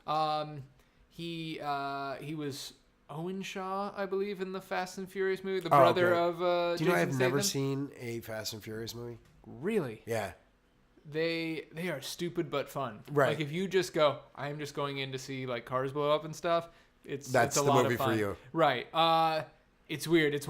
He was Owen Shaw, I believe, in the Fast and Furious movie, the brother of Do you know Jason I've Statham? never seen a Fast and Furious movie? Really? Yeah. They are stupid but fun. Right. Like if you just go, I am just going in to see like cars blow up and stuff. That's a the lot movie of fun. for you. Right. It's weird. It's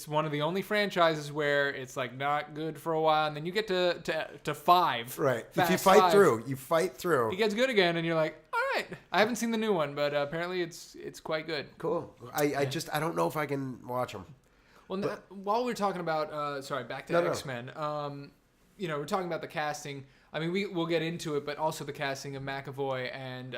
one of the only franchises where it's like not good for a while, and then you get to 5. Right. Fast if you fight 5, through, you fight through. It gets good again, and you're like, all right. I haven't seen the new one, but apparently it's quite good. Cool. I don't know if I can watch them. Well, while we're talking about back to X-Men. We're talking about the casting. We'll get into it, but also the casting of McAvoy and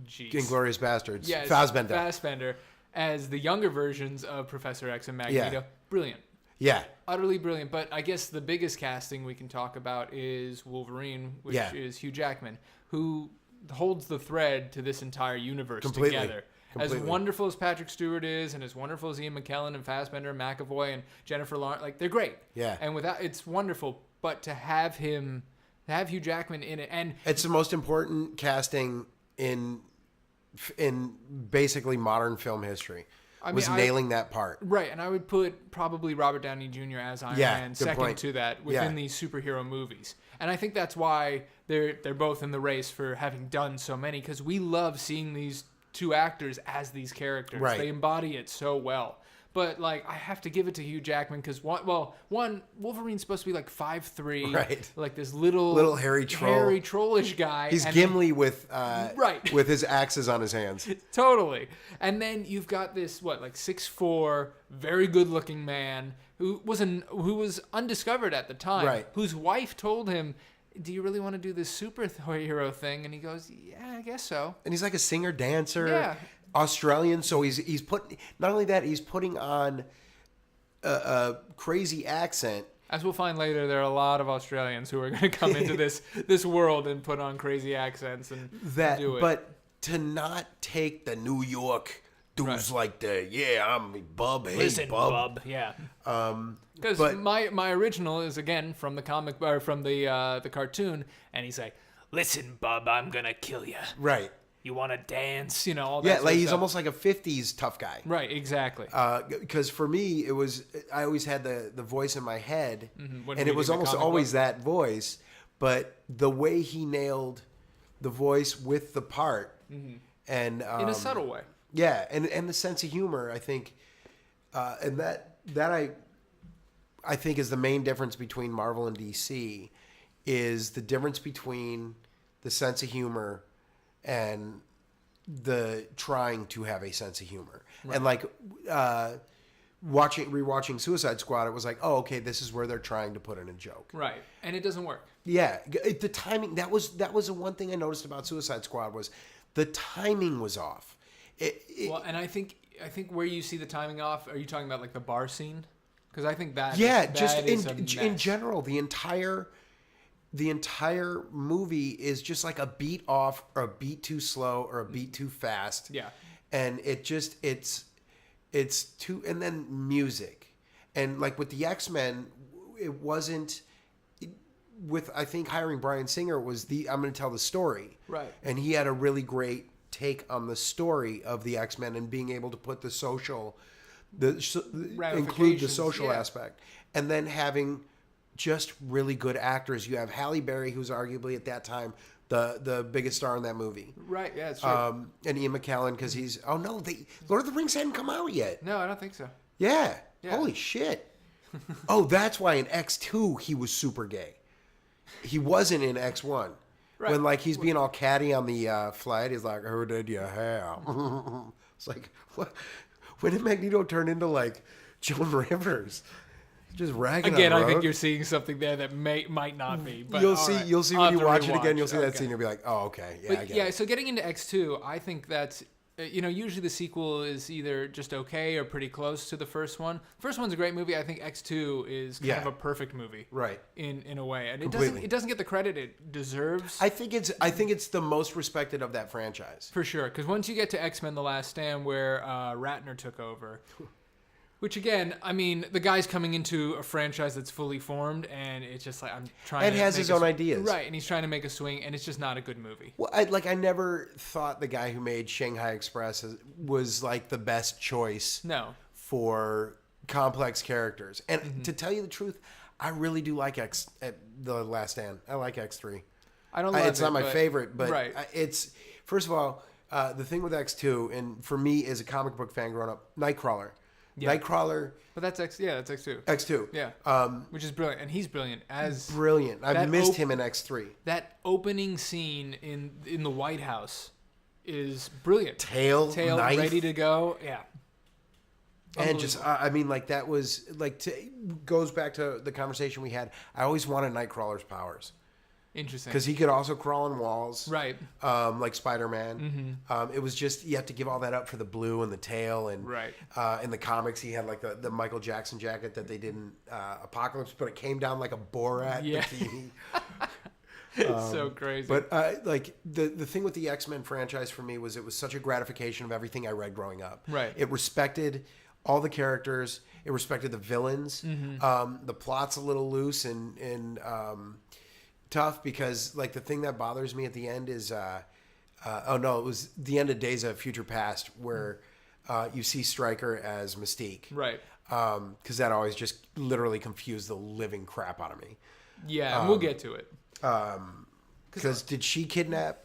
Inglourious Bastards. Yes, Fassbender as the younger versions of Professor X and Magneto. Yeah. Brilliant. Yeah. Utterly brilliant. But I guess the biggest casting we can talk about is Wolverine, which is Hugh Jackman, who holds the thread to this entire universe together. As wonderful as Patrick Stewart is, and as wonderful as Ian McKellen and Fassbender and McAvoy and Jennifer Lawrence, they're great. Yeah. And it's wonderful. But to have Hugh Jackman in it, and it's the most important casting in basically modern film history. nailing that part. Right, and I would put probably Robert Downey Jr. as Iron Man second to that within these superhero movies. And I think that's why they're both in the race for having done so many, because we love seeing these two actors as these characters. Right. They embody it so well. But, like, I have to give it to Hugh Jackman because, one, Wolverine's supposed to be, like, 5'3", right. like this little hairy trollish guy. He's Gimli with his axes on his hands. Totally. And then you've got this, 6'4", very good-looking man who was undiscovered at the time, right. whose wife told him, do you really want to do this superhero thing? And he goes, yeah, I guess so. And he's like a singer-dancer. Yeah. Australian, so he's put not only that, he's putting on a crazy accent. As we'll find later, there are a lot of Australians who are going to come into this world and put on crazy accents and do it. But to not take the New York dudes like I'm Bub. Hey, Listen, Bub. Yeah. Because my original is again from the comic or from the cartoon, and he's like, "Listen, Bub, I'm gonna kill you." Right. You want to dance, all that. Yeah, like he's almost like a '50s tough guy. Right, exactly. Because for me, I always had the voice in my head, and it was almost always that voice. But the way he nailed the voice with the part, and in a subtle way. Yeah, and the sense of humor, I think, and that I think is the main difference between Marvel and DC, is the difference between the sense of humor and the trying to have a sense of humor. Right. And like rewatching Suicide Squad, it was like, oh, okay, this is where they're trying to put in a joke. Right. And it doesn't work. Yeah. The timing, that was the one thing I noticed about Suicide Squad was the timing was off. And I think where you see the timing off, are you talking about like the bar scene? Because I think that in general, the entire movie is just like a beat off or a beat too slow or a beat too fast. Yeah. And it's too, and then music. And like with the X-Men, it wasn't with, I think hiring Bryan Singer was I'm going to tell the story. Right. And he had a really great take on the story of the X-Men and being able to put the social, include the social aspect. And then having just really good actors. You have Halle Berry, who's arguably at that time the biggest star in that movie. Right, yeah, it's true. And Ian McKellen, because he's... Oh, no, Lord of the Rings hadn't come out yet. No, I don't think so. Yeah. Holy shit. Oh, that's why in X2 he was super gay. He wasn't in X1. Right. When, like, he's being all catty on the flight, he's like, who did you have? It's like, what? When did Magneto turn into, like, Joan Rivers? Just ragging again, on I think you're seeing something there that might not be. But you'll see when you watch it again. You'll see that scene. You'll be like, oh, okay, yeah, I get it. So getting into X2, I think that's usually the sequel is either just okay or pretty close to the first one. First one's a great movie. I think X2 is kind of a perfect movie, right? In a way, and completely. it doesn't get the credit it deserves. I think it's the most respected of that franchise for sure. Because once you get to X-Men: The Last Stand, where Ratner took over. Which again, I mean, the guy's coming into a franchise that's fully formed, and it's just like I'm trying. And has his own ideas, right? And he's trying to make a swing, and it's just not a good movie. Well, I never thought the guy who made Shanghai Express was like the best choice. No. For complex characters, and to tell you the truth, I really do like The Last Stand. I like X3. I don't. Love it's not my favorite, but right. It's first of all the thing with X2, and for me as a comic book fan growing up, Nightcrawler. Yeah. Nightcrawler. But that's X2. X2. Yeah. Which is brilliant. And he's brilliant. Brilliant. I've missed him in X3. That opening scene in the White House is brilliant. Tail knife. Ready to go. Yeah. And just, I mean, like that was, like, goes back to the conversation we had. I always wanted Nightcrawler's powers. Interesting. Because he could also crawl on walls. Right. Like Spider-Man. Mm-hmm. It was just, you have to give all that up for the blue and the tail. And right. In the comics, he had like the Michael Jackson jacket that they did in Apocalypse, but it came down like a Borat bikini. It's so crazy. But like the thing with the X-Men franchise for me was it was such a gratification of everything I read growing up. Right. It respected all the characters. It respected the villains. Mm-hmm. The plot's a little loose and tough because like the thing that bothers me at the end is it was the end of Days of Future Past where you see Stryker as Mystique. Right. Because that always just literally confused the living crap out of me. Yeah, and we'll get to it. Because did she kidnap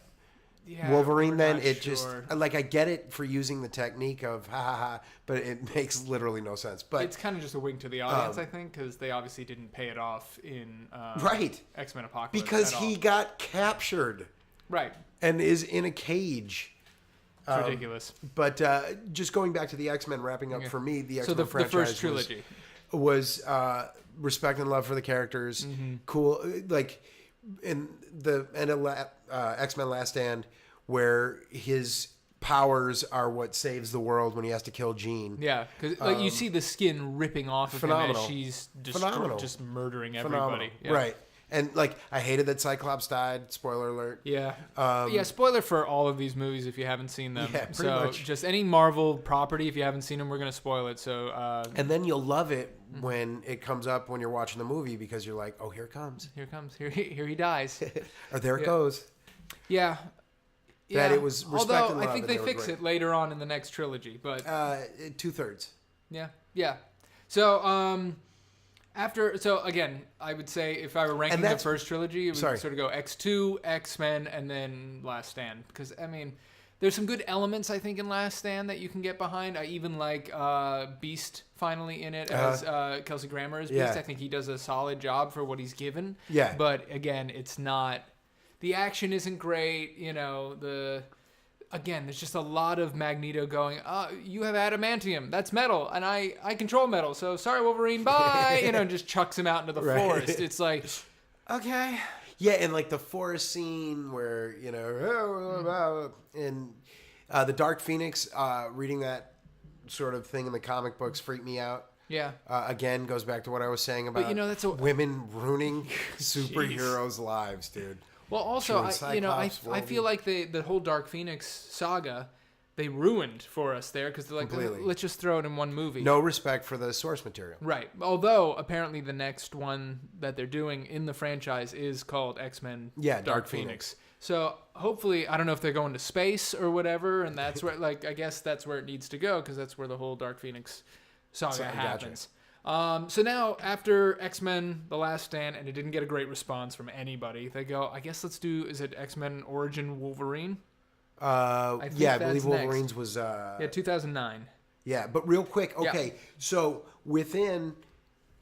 Yeah, Wolverine then? not It sure. just, like, I get it for using the technique of ha ha ha, but it makes literally no sense. But it's kind of just a wink to the audience, I think, because they obviously didn't pay it off in right. X-Men Apocalypse. Because he got captured. Right. And is in a cage. It's ridiculous. But just going back to the X-Men, wrapping up for me, the X-Men franchise the first trilogy was respect and love for the characters. Mm-hmm. Cool. Like in the end of X-Men Last Stand, where his powers are what saves the world when he has to kill Jean. Yeah, because like you see the skin ripping off of phenomenal. him as she's Phenomenal. just murdering everybody. Yeah. Right. And like I hated that Cyclops died. Spoiler alert. Yeah. Yeah. Spoiler for all of these movies if you haven't seen them. Yeah, pretty so much. just any Marvel property, if you haven't seen them, we're gonna spoil it. So. And then you'll love it when it comes up when you're watching the movie because you're like, oh, here it comes. Here comes. Here he dies. Or there it goes. Yeah. That it was respect Although and love, I think and they were fix great. it later on in the next trilogy, but 2/3. yeah. So so again, I would say if I were ranking the first trilogy, it would sort of go X2, X-Men, and then Last Stand. Because I mean, there's some good elements I think in Last Stand that you can get behind. I even like Beast finally in it as Kelsey Grammer as Beast. Yeah. I think he does a solid job for what he's given. Yeah. But again, it's not. The action isn't great, Again, there's just a lot of Magneto going, you have adamantium. That's metal, and I control metal, so sorry, Wolverine, bye! Just chucks him out into the forest. It's like, okay. Yeah, and like the forest scene where, and the Dark Phoenix, reading that sort of thing in the comic books freaked me out. Yeah. Again, goes back to what I was saying about that's women ruining superheroes' lives, dude. Well, also, I feel like the whole Dark Phoenix saga, they ruined for us there because they're like, let's just throw it in one movie. No respect for the source material. Right. Although, apparently the next one that they're doing in the franchise is called X-Men Dark Phoenix. So, hopefully, I don't know if they're going to space or whatever, and that's where, I guess that's where it needs to go because that's where the whole Dark Phoenix saga happens. So now, after X-Men The Last Stand, and it didn't get a great response from anybody, they go, I guess let's do, is it X-Men Origin Wolverine? I believe Wolverine's was... 2009. Yeah, but real quick, okay, so within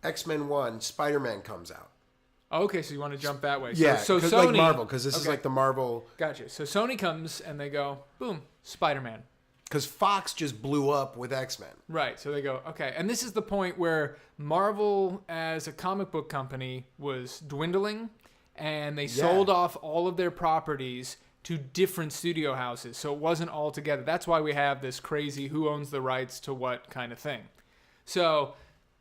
X-Men 1, Spider-Man comes out. Okay, so you want to jump that way. Yeah, so Sony... like Marvel, because this is like the Marvel... Gotcha. So Sony comes, and they go, boom, Spider-Man. Because Fox just blew up with X-Men. Right, so they go, okay. And this is the point where Marvel, as a comic book company, was dwindling, and they sold off all of their properties to different studio houses, so it wasn't all together. That's why we have this crazy who owns the rights to what kind of thing. So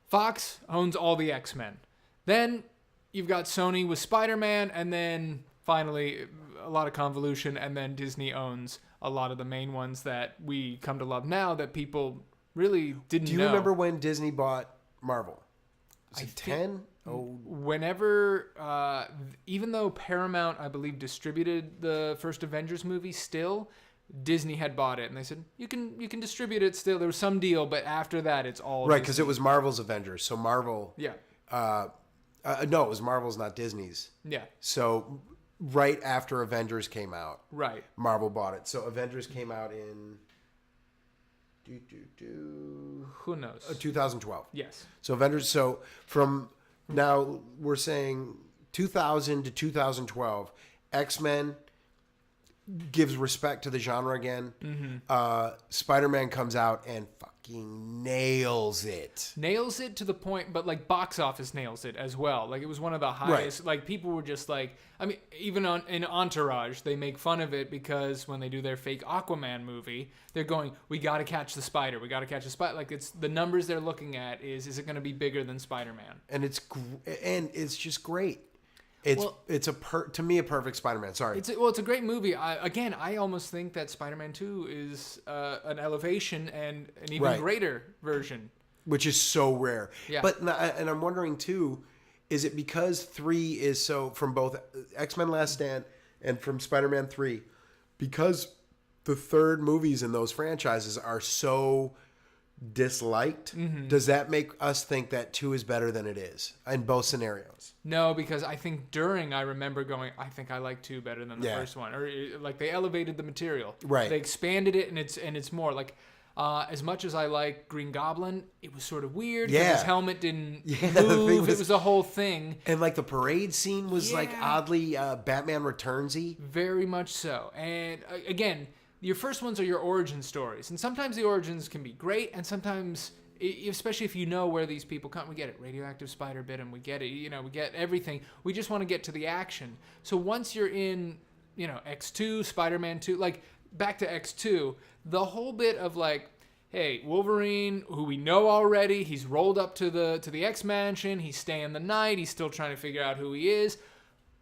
Fox owns all the X-Men. Then you've got Sony with Spider-Man, and then finally a lot of convolution, and then Disney owns a lot of the main ones that we come to love now that people really didn't know. Do you remember when Disney bought Marvel? Was it 10? Whenever, even though Paramount, I believe, distributed the first Avengers movie still, Disney had bought it. And they said, you can distribute it still. There was some deal, but after that, it's all right, because it was Marvel's Avengers. So Marvel... Yeah. No, it was Marvel's, not Disney's. Yeah. So... right after Avengers came out. Right. Marvel bought it. So Avengers came out in... Who knows? 2012. Yes. So Avengers... So from now, we're saying 2000 to 2012, X-Men gives respect to the genre again. Mm-hmm. Spider-Man comes out and fucking nails it. Nails it to the point, but like box office nails it as well. Like it was one of the highest. Right. Like people were just like, I mean, even in Entourage, they make fun of it because when they do their fake Aquaman movie, they're going, we got to catch the spider. We got to catch the spider. Like it's the numbers they're looking at is it going to be bigger than Spider-Man? And it's just great. It's to me a perfect Spider-Man. Sorry. It's a great movie. I almost think that Spider-Man 2 is an elevation and an even greater version, which is so rare. Yeah. But and I'm wondering too, is it because 3 is so from both X-Men Last Stand and from Spider-Man 3, because the third movies in those franchises are so disliked, does that make us think that 2 is better than it is in both scenarios? No, because I think I remember going, I think I like 2 better than the first one, or like they elevated the material, right? They expanded it, and it's more like. As much as I like Green Goblin, it was sort of weird because his helmet didn't move. It was a whole thing. And like the parade scene was like oddly Batman Returns-y. Very much so. And again, your first ones are your origin stories. And sometimes the origins can be great, and sometimes, especially if you know where these people come, we get it. Radioactive spider bit him. We get it. We get everything. We just want to get to the action. So once you're in, X2, Spider-Man 2, like back to X2, the whole bit of like, hey, Wolverine, who we know already, he's rolled up to the X Mansion, he's staying the night, he's still trying to figure out who he is.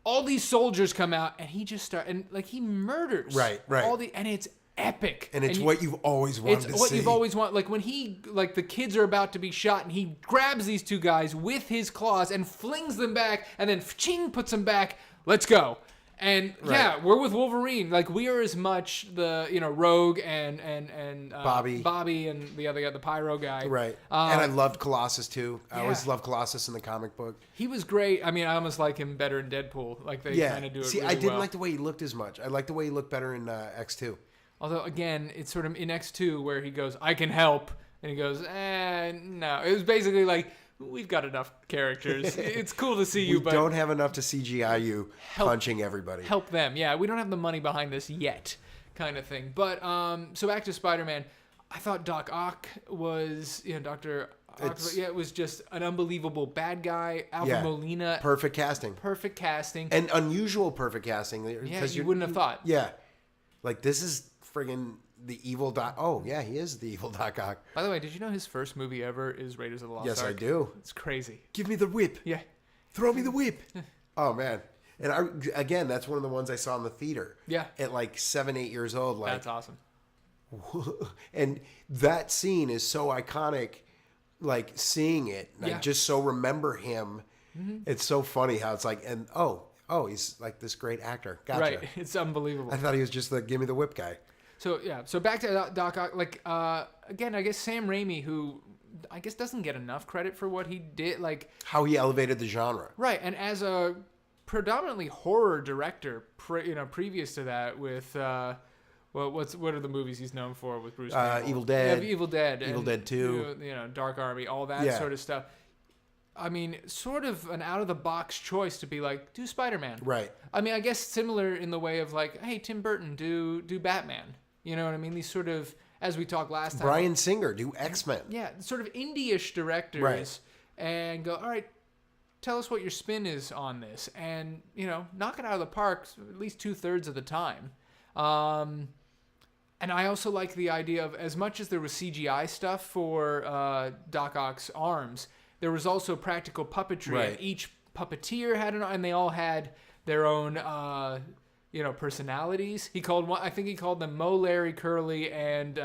All these soldiers come out, and he just and like he murders and it's epic. And it's what you've always wanted to see. It's what you've always wanted. Like when the kids are about to be shot, and he grabs these 2 guys with his claws and flings them back, and then ching puts them back. Let's go. And we're with Wolverine. Like we are as much the Rogue and Bobby and the other guy, the Pyro guy. Right. And I loved Colossus too. I always loved Colossus in the comic book. He was great. I mean, I almost like him better in Deadpool. Like they kind of do it. See, really I didn't well. like the way he looked as much. I liked the way he looked better in X2. Although again, it's sort of in X2 where he goes, "I can help," and he goes, no. It was basically like, we've got enough characters. It's cool to see you, but we don't have enough to CGI you punching everybody. Help them. Yeah, we don't have the money behind this yet, kind of thing. But so back to Spider-Man. I thought Doc Ock was, Dr. Ock, it was just an unbelievable bad guy. Alfred Molina. Perfect casting. And unusual perfect casting. Yeah, you wouldn't have thought. Yeah. Like, this is friggin' the evil Doc. Oh, yeah, he is the evil Doc Ock. By the way, did you know his first movie ever is Raiders of the Lost Ark? Yes, I do. It's crazy. Give me the whip. Yeah. Throw me the whip. Oh, man. And again, that's one of the ones I saw in the theater. Yeah. At like 7, 8 years old. Like, that's awesome. And that scene is so iconic, like seeing it. I just so remember him. Mm-hmm. It's so funny how it's like, and he's like this great actor. Gotcha. Right. It's unbelievable. I thought he was just the give me the whip guy. So back to Doc Ock, like, again, I guess Sam Raimi, who I guess doesn't get enough credit for what he did, like... How he elevated the genre. Right, and as a predominantly horror director, previous to that with, what are the movies he's known for with Bruce Campbell? Evil Dead. Yeah, Evil Dead. Evil Dead 2. Dark Army, all that sort of stuff. I mean, sort of an out-of-the-box choice to be like, do Spider-Man. Right. I mean, I guess similar in the way of like, hey, Tim Burton, do Batman. You know what I mean? These sort of, as we talked last time. Bryan Singer, do X-Men. Yeah, sort of indie-ish directors. Right. And go, all right, tell us what your spin is on this. And, knock it out of the park at least 2/3 of the time. And I also like the idea of, as much as there was CGI stuff for Doc Ock's arms, there was also practical puppetry. Right. And each puppeteer had and they all had their own, personalities. I think he called them Mo, Larry, Curly, and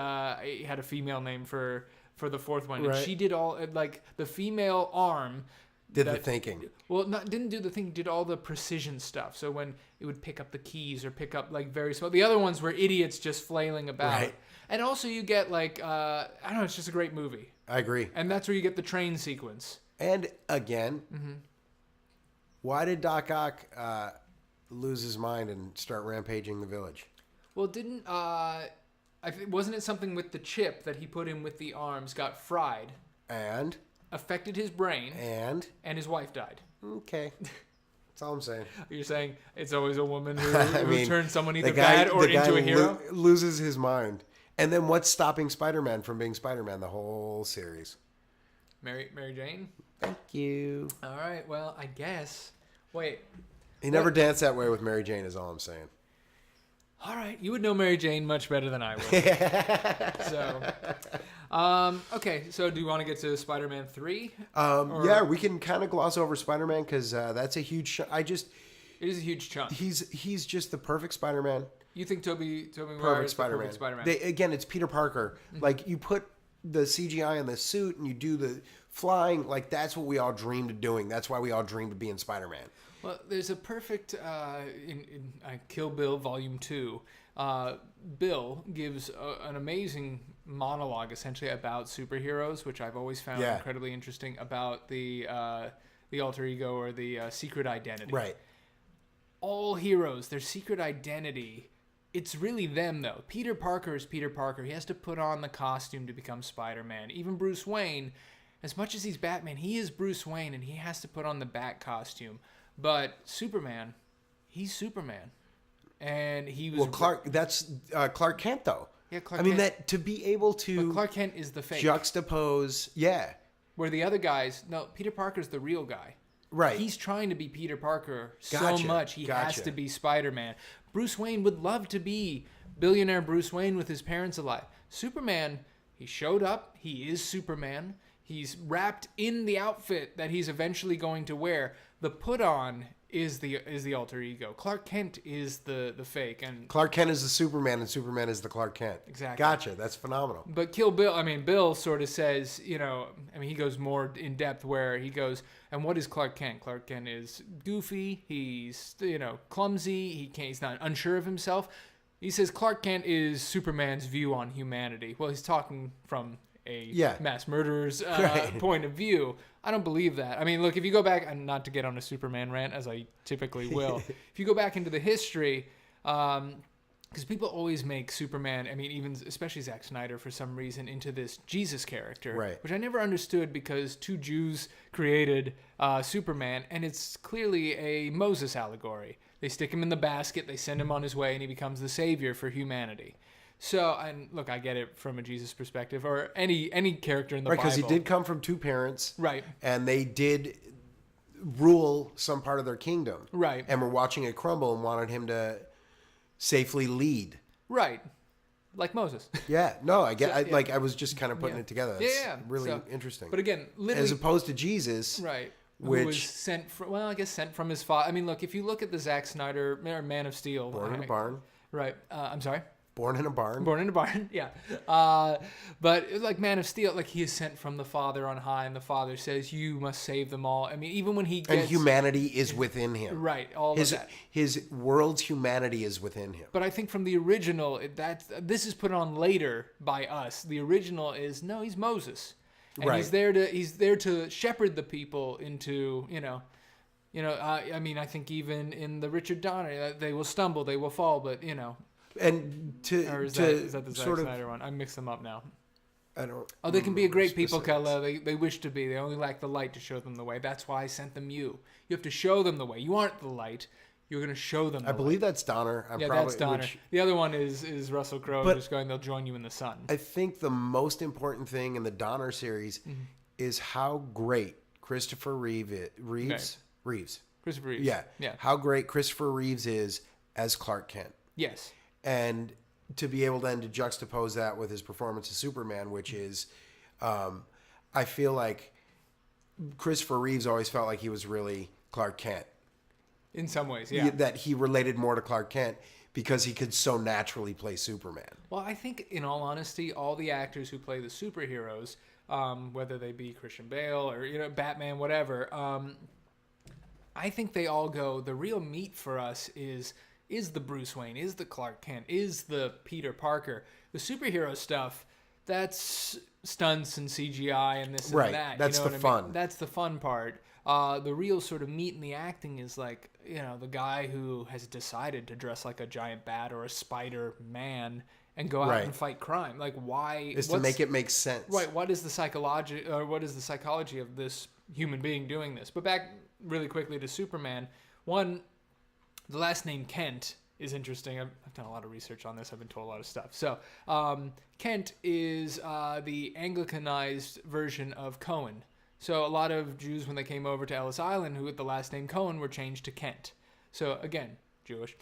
he had a female name for the fourth one. Right. And she did all, like, the female arm. Did the thinking. Well, didn't do the thinking, did all the precision stuff. So when it would pick up the keys or pick up, like, very small. The other ones were idiots just flailing about. Right. And also you get, like, I don't know, it's just a great movie. I agree. And that's where you get the train sequence. And again, why did Doc Ock lose his mind and start rampaging the village? Well, wasn't it something with the chip that he put in with the arms got fried? And? Affected his brain. And his wife died. Okay. That's all I'm saying. You're saying it's always a woman who turns someone either bad or into a hero? Loses his mind. And then what's stopping Spider-Man from being Spider-Man the whole series? Mary Jane? Thank you. All right, well, I guess. Wait. He never danced that way with Mary Jane is all I'm saying. All right, you would know Mary Jane much better than I would. Okay, so do you want to get to Spider-Man 3? Yeah, we can kind of gloss over Spider-Man because that's a huge... It is a huge chunk. He's just the perfect Spider-Man. You think Tobey Maguire perfect is Spider-Man. The perfect Spider-Man? Again, it's Peter Parker. Mm-hmm. Like, you put the CGI in the suit and you do the flying. Like, that's what we all dreamed of doing. That's why we all dreamed of being Spider-Man. Well, there's a perfect, in Kill Bill Volume 2, Bill gives an amazing monologue essentially about superheroes, which I've always found incredibly interesting, about the alter ego or the secret identity. Right. All heroes, their secret identity, it's really them though. Peter Parker is Peter Parker. He has to put on the costume to become Spider-Man. Even Bruce Wayne, as much as he's Batman, he is Bruce Wayne and he has to put on the Bat costume. But Superman, he's Superman. And he was that's Clark Kent though. Yeah, Clark Kent. That to be able to but Clark Kent is the fake. Juxtapose, where the other guys, no, Peter Parker's the real guy. Right. He's trying to be Peter Parker so much he has to be Spider-Man. Bruce Wayne would love to be billionaire Bruce Wayne with his parents alive. Superman, he showed up. He is Superman. He's wrapped in the outfit that he's eventually going to wear. The put-on is the alter ego. Clark Kent is the fake, and Clark Kent is the Superman, and Superman is the Clark Kent. Exactly. Gotcha. That's phenomenal. But Kill Bill, Bill sort of says, he goes more in depth where he goes, and what is Clark Kent? Clark Kent is goofy. He's clumsy. He's not unsure of himself. He says Clark Kent is Superman's view on humanity. Well, he's talking from a mass murderer's point of view. I don't believe that. I mean, look, if you go back, and not to get on a Superman rant, as I typically will, if you go back into the history, because people always make Superman, even especially Zack Snyder for some reason, into this Jesus character, right? Which I never understood because two Jews created Superman, and it's clearly a Moses allegory. They stick him in the basket, they send him on his way, and he becomes the savior for humanity. So, and look, I get it from a Jesus perspective, or any character in the Bible. Right, because he did come from two parents. Right. And they did rule some part of their kingdom. Right. And were watching it crumble and wanted him to safely lead. Right. Like Moses. Yeah. No, I get I was just kind of putting it together. That's really interesting. But again, literally, as opposed to Jesus. Right. Which who was sent from his father. Look, if you look at the Zack Snyder or Man of Steel. Born in a barn. Right. I'm sorry. Born in a barn. Born in a barn, yeah. But like Man of Steel, like he is sent from the Father on high, and the Father says, "You must save them all." Even when he gets... And humanity is within him. Right, all of that. His world's humanity is within him. But I think from the original, this is put on later by us. The original is, no, he's Moses. And he's there to shepherd the people into, I think even in the Richard Donner, they will stumble, they will fall, but, And is that the Zack Snyder one? I mix them up now. I don't. Oh, they can be a great people, Kella. They wish to be. They only lack the light to show them the way. That's why I sent them you. You have to show them the way. You aren't the light. You're going to show them the light. I believe that's Donner. That's Donner. The other one is Russell Crowe, who's going, they'll join you in the sun. I think the most important thing in the Donner series is how great Christopher Reeves. Christopher Reeves. Yeah. How great Christopher Reeves is as Clark Kent. Yes. And to be able then to juxtapose that with his performance as Superman, which is, I feel like Christopher Reeves always felt like he was really Clark Kent. In some ways, yeah. That he related more to Clark Kent because he could so naturally play Superman. Well, I think, in all honesty, all the actors who play the superheroes, whether they be Christian Bale or Batman, whatever, I think they all go, the real meat for us is the Bruce Wayne, is the Clark Kent, is the Peter Parker. The superhero stuff, that's stunts and CGI and this and that. Right, that's the fun. That's the fun part. The real sort of meat in the acting is like, the guy who has decided to dress like a giant bat or a Spider-Man and go out and fight crime. Like, why? Is to make it make sense. Right. What is the psychology of this human being doing this? But back really quickly to Superman. One, the last name Kent is interesting. I've done a lot of research on this. I've been told a lot of stuff. So Kent is the Anglicanized version of Cohen. So a lot of Jews, when they came over to Ellis Island, who with the last name Cohen, were changed to Kent. So again, Jewish.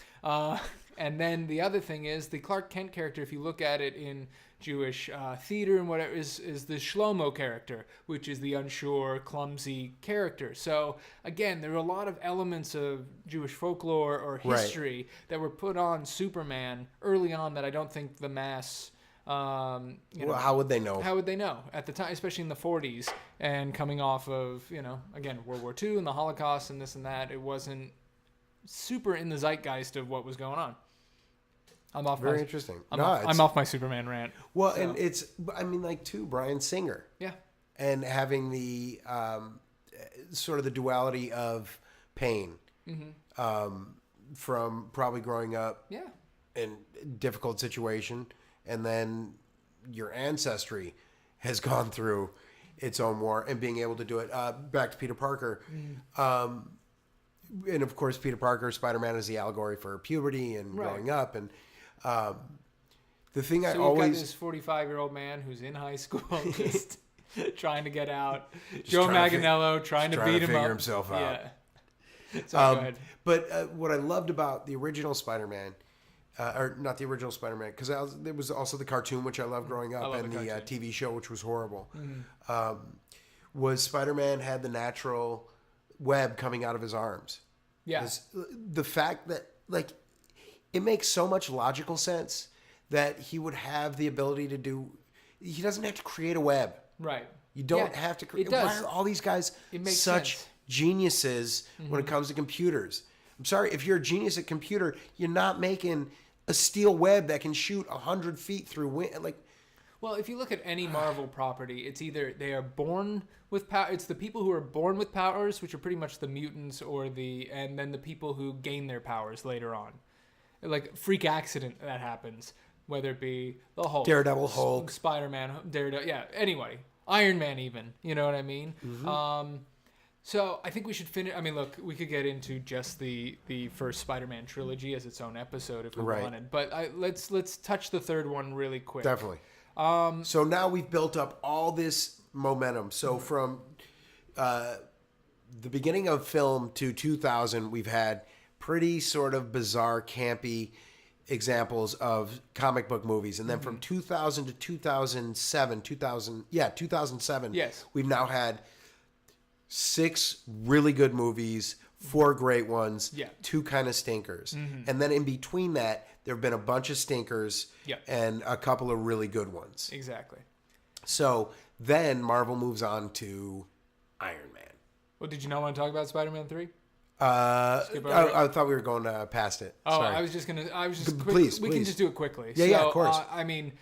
And then the other thing is the Clark Kent character, if you look at it in Jewish theater and whatever, is the Shlomo character, which is the unsure, clumsy character. So again, there are a lot of elements of Jewish folklore or history that were put on Superman early on that I don't think the mass... how would they know? How would they know at the time, especially in the 40s and coming off of, again, World War II and the Holocaust and this and that? It wasn't super in the zeitgeist of what was going on. I'm off. Very interesting. I'm off my Superman rant. Well, and it's, I mean, like, too, Bryan Singer. Yeah. And having the sort of the duality of pain from probably growing up in a difficult situation, and then your ancestry has gone through its own war, and being able to do it. Back to Peter Parker. And of course, Peter Parker, Spider-Man is the allegory for puberty and growing up. And the thing I always... got this 45-year-old man who's in high school just trying to get out. Joe Manganiello trying to beat him up. Trying to figure himself out. Yeah. So go ahead. But what I loved about the original Spider-Man, or not the original Spider-Man, because there was also the cartoon, which I loved growing up, and the TV show, which was horrible, was Spider-Man had the natural web coming out of his arms. Yeah. The fact that, like, it makes so much logical sense that he would have the ability to do... He doesn't have to create a web. Right. You don't have to create... Why are all these guys such geniuses when it comes to computers? I'm sorry, if you're a genius at computer, you're not making a steel web that can shoot 100 feet through wind. Like, well, if you look at any Marvel property, it's either they are born with power. It's the people who are born with powers, which are pretty much the mutants, and then the people who gain their powers later on. Like freak accident that happens, whether it be the Hulk, Daredevil, Hulk, Spider-Man, Daredevil. Yeah. Anyway, Iron Man, even. You know what I mean? So I think we should finish. I mean, look, we could get into just the first Spider-Man trilogy as its own episode if we wanted, but let's touch the third one really quick. Definitely. So now we've built up all this momentum. So from the beginning of film to 2000, we've had pretty sort of bizarre, campy examples of comic book movies, and then from 2000 to 2007, we've now had 6 really good movies, 4 great ones, 2 kind of stinkers. And then in between that, there have been a bunch of stinkers and a couple of really good ones. Exactly. So then Marvel moves on to Iron Man. Well, did you not want to talk about Spider-Man 3? I thought we were going past it. Oh, Sorry. I was just quick, please. Can just do it quickly. Yeah, of course. I mean,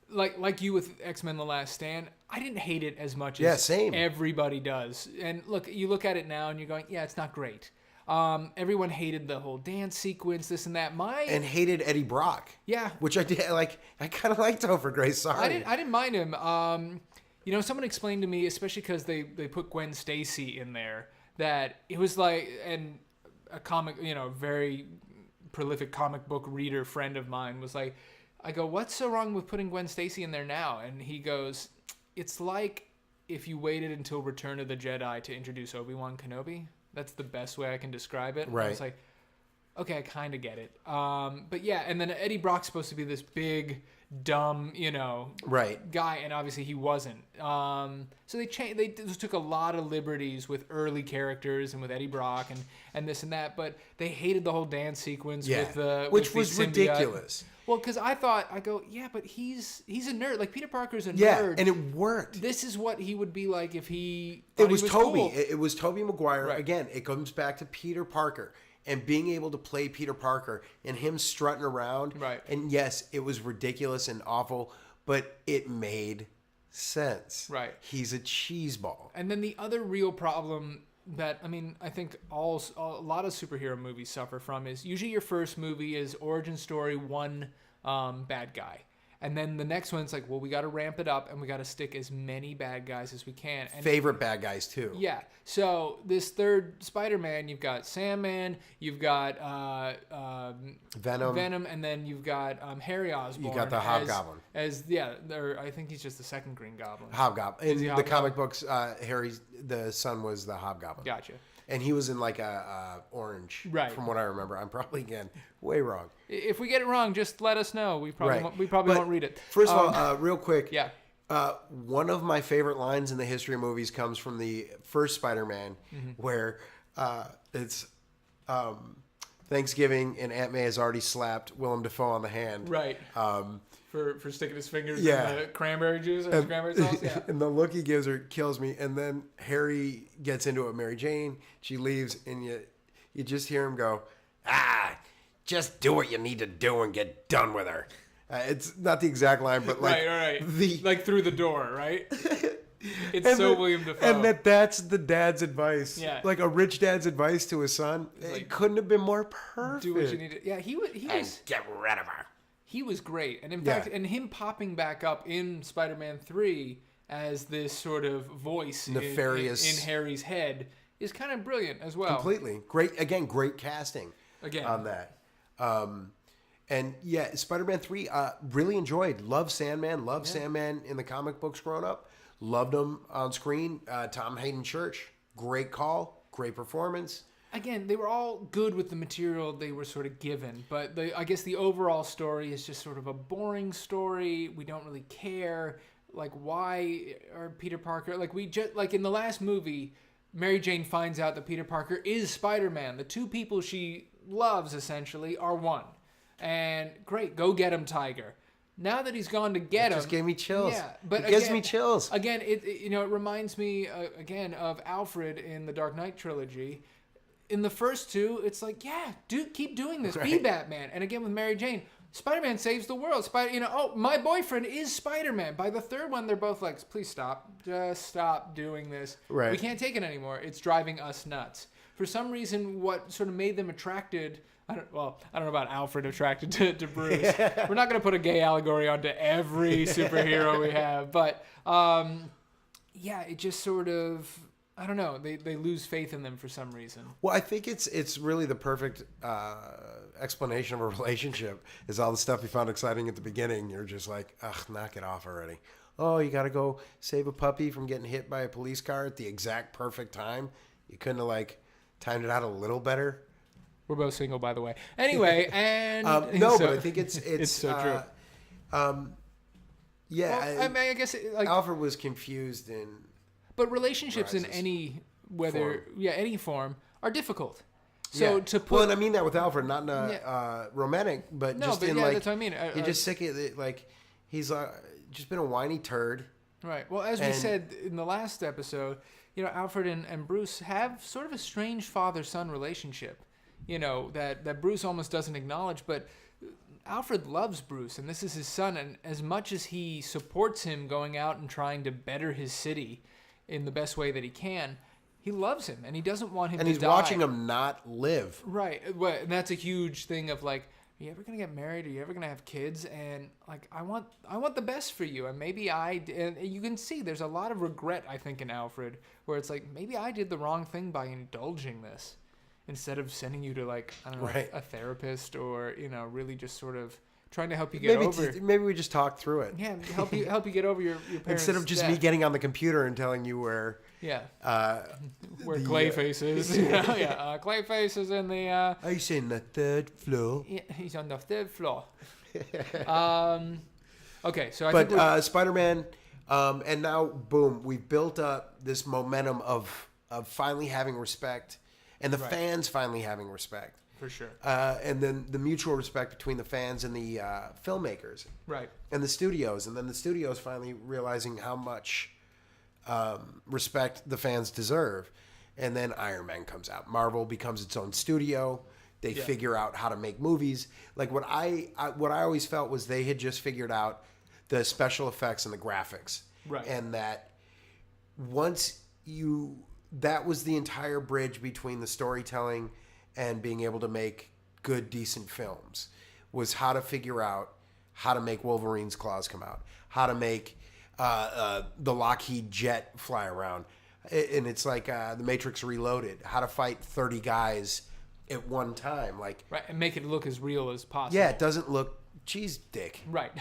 like you with X-Men: The Last Stand, I didn't hate it as much as everybody does. And look, you look at it now and you're going, yeah, it's not great. Everyone hated the whole dance sequence, this and that. And hated Eddie Brock. Yeah. Which I did like. I kind of liked Topher Grace. Sorry. I didn't mind him. Someone explained to me, especially because they put Gwen Stacy in there, that it was like, and a comic, very prolific comic book reader friend of mine was like, I go, what's so wrong with putting Gwen Stacy in there now? And he goes, it's like if you waited until Return of the Jedi to introduce Obi-Wan Kenobi. That's the best way I can describe it. Right. I was like, okay, I kind of get it. But yeah, and then Eddie Brock's supposed to be this big, dumb, guy, and obviously he wasn't. So they took a lot of liberties with early characters and with Eddie Brock and this and that, but they hated the whole dance sequence which was ridiculous. Well, because I go, but he's a nerd. Like, Peter Parker's a nerd. Yeah, and it worked. This is what he would be like if he It was Tobey. Cool. It was Tobey Maguire. Right. Again, it comes back to Peter Parker and being able to play Peter Parker and him strutting around. Right. And yes, it was ridiculous and awful, but it made sense. Right. He's a cheeseball. And then the other real problem that, I think a lot of superhero movies suffer from is usually your first movie is origin story, one bad guy. And then the next one's like, well, we got to ramp it up and we got to stick as many bad guys as we can. And favorite bad guys, too. Yeah. So this third Spider-Man, you've got Sandman, you've got Venom, and then you've got Harry Osborn. You got the Hobgoblin. I think he's just the second Green Goblin. Hobgoblin. In the comic books, Harry's the son was the Hobgoblin. Gotcha. And he was in like a orange, right? From what I remember. I'm probably, again, way wrong. If we get it wrong, just let us know. We probably won't read it. First of all, real quick. Yeah. One of my favorite lines in the history of movies comes from the first Spider-Man, where it's Thanksgiving and Aunt May has already slapped Willem Dafoe on the hand. Right. For sticking his fingers in the cranberry juice or cranberry sauce. Yeah. And the look he gives her kills me. And then Harry gets into it with Mary Jane. She leaves, and you just hear him go, just do what you need to do and get done with her. It's not the exact line, but like right. Like through the door, right? It's so William Dafoe. And that's the dad's advice. Yeah. Like a rich dad's advice to his son. It couldn't have been more perfect. Do what you need to. Yeah, he was. And get rid of her. He was great. And in fact, and him popping back up in Spider-Man 3 as this sort of voice nefarious in Harry's head is kind of brilliant as well. Completely. Great casting on that. And yeah, Spider-Man 3, really enjoyed. Loved Sandman. Loved Sandman in the comic books growing up. Loved him on screen. Tom Hayden Church, great call. Great performance. Again, they were all good with the material they were sort of given. But I guess the overall story is just sort of a boring story. We don't really care. Like, why are Peter Parker... Like, in the last movie, Mary Jane finds out that Peter Parker is Spider-Man. The two people she loves, essentially, are one. And great, go get him, Tiger. Now that he's gone to get him, just gave me chills. Yeah, but it gives me chills. Again, it reminds me again of Alfred in the Dark Knight trilogy. In the first two, it's like, yeah, keep doing this, be Batman. And again with Mary Jane, Spider-Man saves the world. My boyfriend is Spider-Man. By the third one, they're both like, please stop, just stop doing this. Right. We can't take it anymore. It's driving us nuts. For some reason, what sort of made them attracted. I don't know about Alfred attracted to Bruce. Yeah. We're not going to put a gay allegory onto every superhero we have. But, it just sort of, I don't know, they lose faith in them for some reason. Well, I think it's really the perfect explanation of a relationship is all the stuff you found exciting at the beginning. You're just like, ugh, knock it off already. Oh, you got to go save a puppy from getting hit by a police car at the exact perfect time. You couldn't have, timed it out a little better. We're both single, by the way. Anyway, and but I think it's so true. Yeah, well, I guess Alfred was confused but relationships in any form are difficult. So to put, and I mean that with Alfred, not in a romantic, but just in that's what I mean. You're just sick of it. Like he's just been a whiny turd. Right. Well, as we said in the last episode, Alfred and Bruce have sort of a strange father-son relationship. That Bruce almost doesn't acknowledge, but Alfred loves Bruce, and this is his son, and as much as he supports him going out and trying to better his city in the best way that he can, he loves him, and he doesn't want him to die. And he's watching him not live. Right. Well, and that's a huge thing of are you ever going to get married? Are you ever going to have kids? And I want the best for you. And maybe and you can see there's a lot of regret, I think, in Alfred, where it's like, maybe I did the wrong thing by indulging this. Instead of sending you to a therapist or really just sort of trying to help you get over. Maybe we just talk through it. Yeah, help you get over your parents' instead of just death. Me getting on the computer and telling you where. Yeah. Where Clayface is. Clayface is in the. He's in the third floor. Yeah, he's on the third floor. Okay, so I think Spider-Man, and now boom, we've built up this momentum of finally having respect. And the fans finally having respect. For sure. And then the mutual respect between the fans and the filmmakers. Right. And the studios. And then the studios finally realizing how much respect the fans deserve. And then Iron Man comes out. Marvel becomes its own studio. They figure out how to make movies. Like what I always felt was they had just figured out the special effects and the graphics. Right. And that once that was the entire bridge between the storytelling and being able to make good, decent films, was how to figure out how to make Wolverine's claws come out, how to make the Lockheed jet fly around. And it's like The Matrix Reloaded, how to fight 30 guys at one time. Right, and make it look as real as possible. Yeah, it doesn't look cheese dick. Right.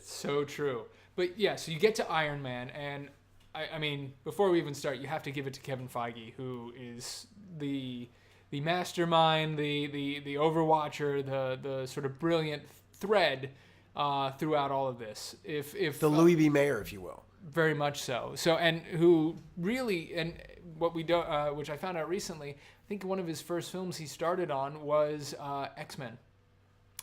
So true. But yeah, so you get to Iron Man, and I mean, before we even start, you have to give it to Kevin Feige, who is the mastermind, the overwatcher, the sort of brilliant thread throughout all of this. If the Louis B. Mayer, if you will. Very much so. So, and who really, and what we do, which I found out recently, I think one of his first films he started on was X-Men.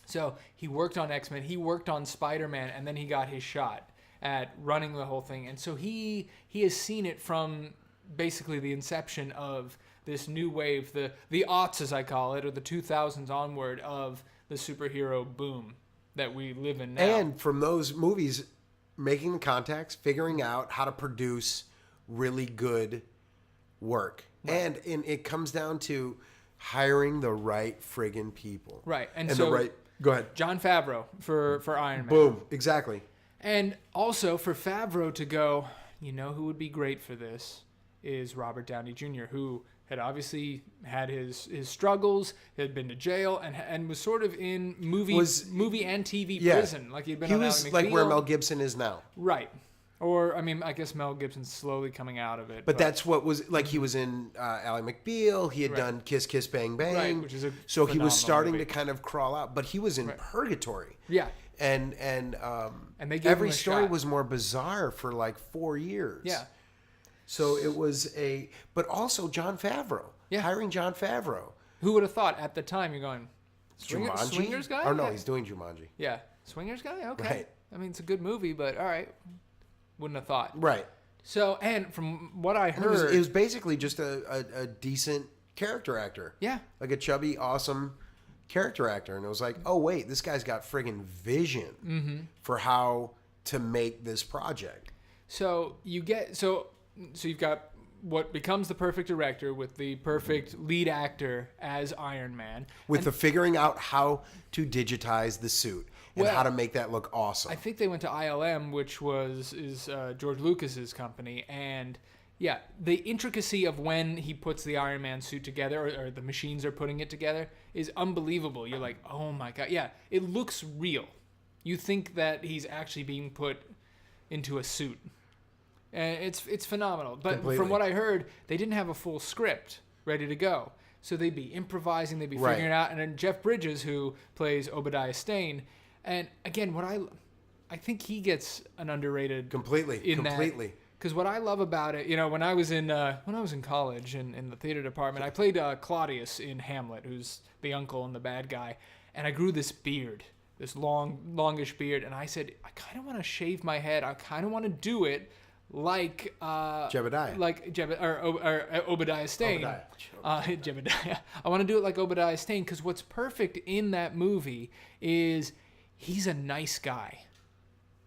So he worked on X-Men, he worked on Spider-Man, and then he got his shot at running the whole thing. And so he has seen it from basically the inception of this new wave, the aughts as I call it, or the 2000s onward of the superhero boom that we live in now. And from those movies, making the contacts, figuring out how to produce really good work. Right. And it comes down to hiring the right friggin' people. Right. And so, go ahead. Jon Favreau for Iron Man. Boom. Exactly. And also for Favreau to go, you know who would be great for this is Robert Downey Jr., who had obviously had his struggles, had been to jail, and was sort of in movie and TV prison. Like he'd been on Ally McBeal. Like where Mel Gibson is now. Right. Or, I mean, I guess Mel Gibson's slowly coming out of it. But that's what was, like, he was in Ally McBeal. He had done Kiss Kiss Bang Bang. Right, which is a so he was starting movie. to kind of crawl out. But he was in purgatory. Yeah. And they gave every him a story shot. was more bizarre for like 4 years. Yeah. So it was but also Jon Favreau. Yeah. Hiring Jon Favreau. Who would have thought at the time you're going, Jumanji? Swingers guy? Oh, no, he's doing Jumanji. Yeah. Swingers guy? Okay. Right. I mean, it's a good movie, but all right. Wouldn't have thought. Right. So, and from what I heard... It was basically just a decent character actor. Yeah. Like a chubby, awesome character actor. And it was like, oh, wait, this guy's got friggin' vision for how to make this project. So you get... So you've got what becomes the perfect director with the perfect lead actor as Iron Man. With the figuring out how to digitize the suit and how to make that look awesome. I think they went to ILM, which is George Lucas's company, and yeah, the intricacy of when he puts the Iron Man suit together, or the machines are putting it together, is unbelievable. You're like, oh my god, yeah, it looks real. You think that he's actually being put into a suit. And it's phenomenal. But Completely. From what I heard, they didn't have a full script ready to go. So they'd be improvising, they'd be figuring it out. And then Jeff Bridges, who plays Obadiah Stane, and again, I think he gets an underrated Completely. Because what I love about it, when I was in college in the theater department, I played Claudius in Hamlet, who's the uncle and the bad guy, and I grew this beard, this longish beard, and I said, I kind of want to shave my head. I kind of want to do it like Jebediah. Or Obadiah Stane. Jebediah. I want to do it like Obadiah Stane, because what's perfect in that movie is he's a nice guy.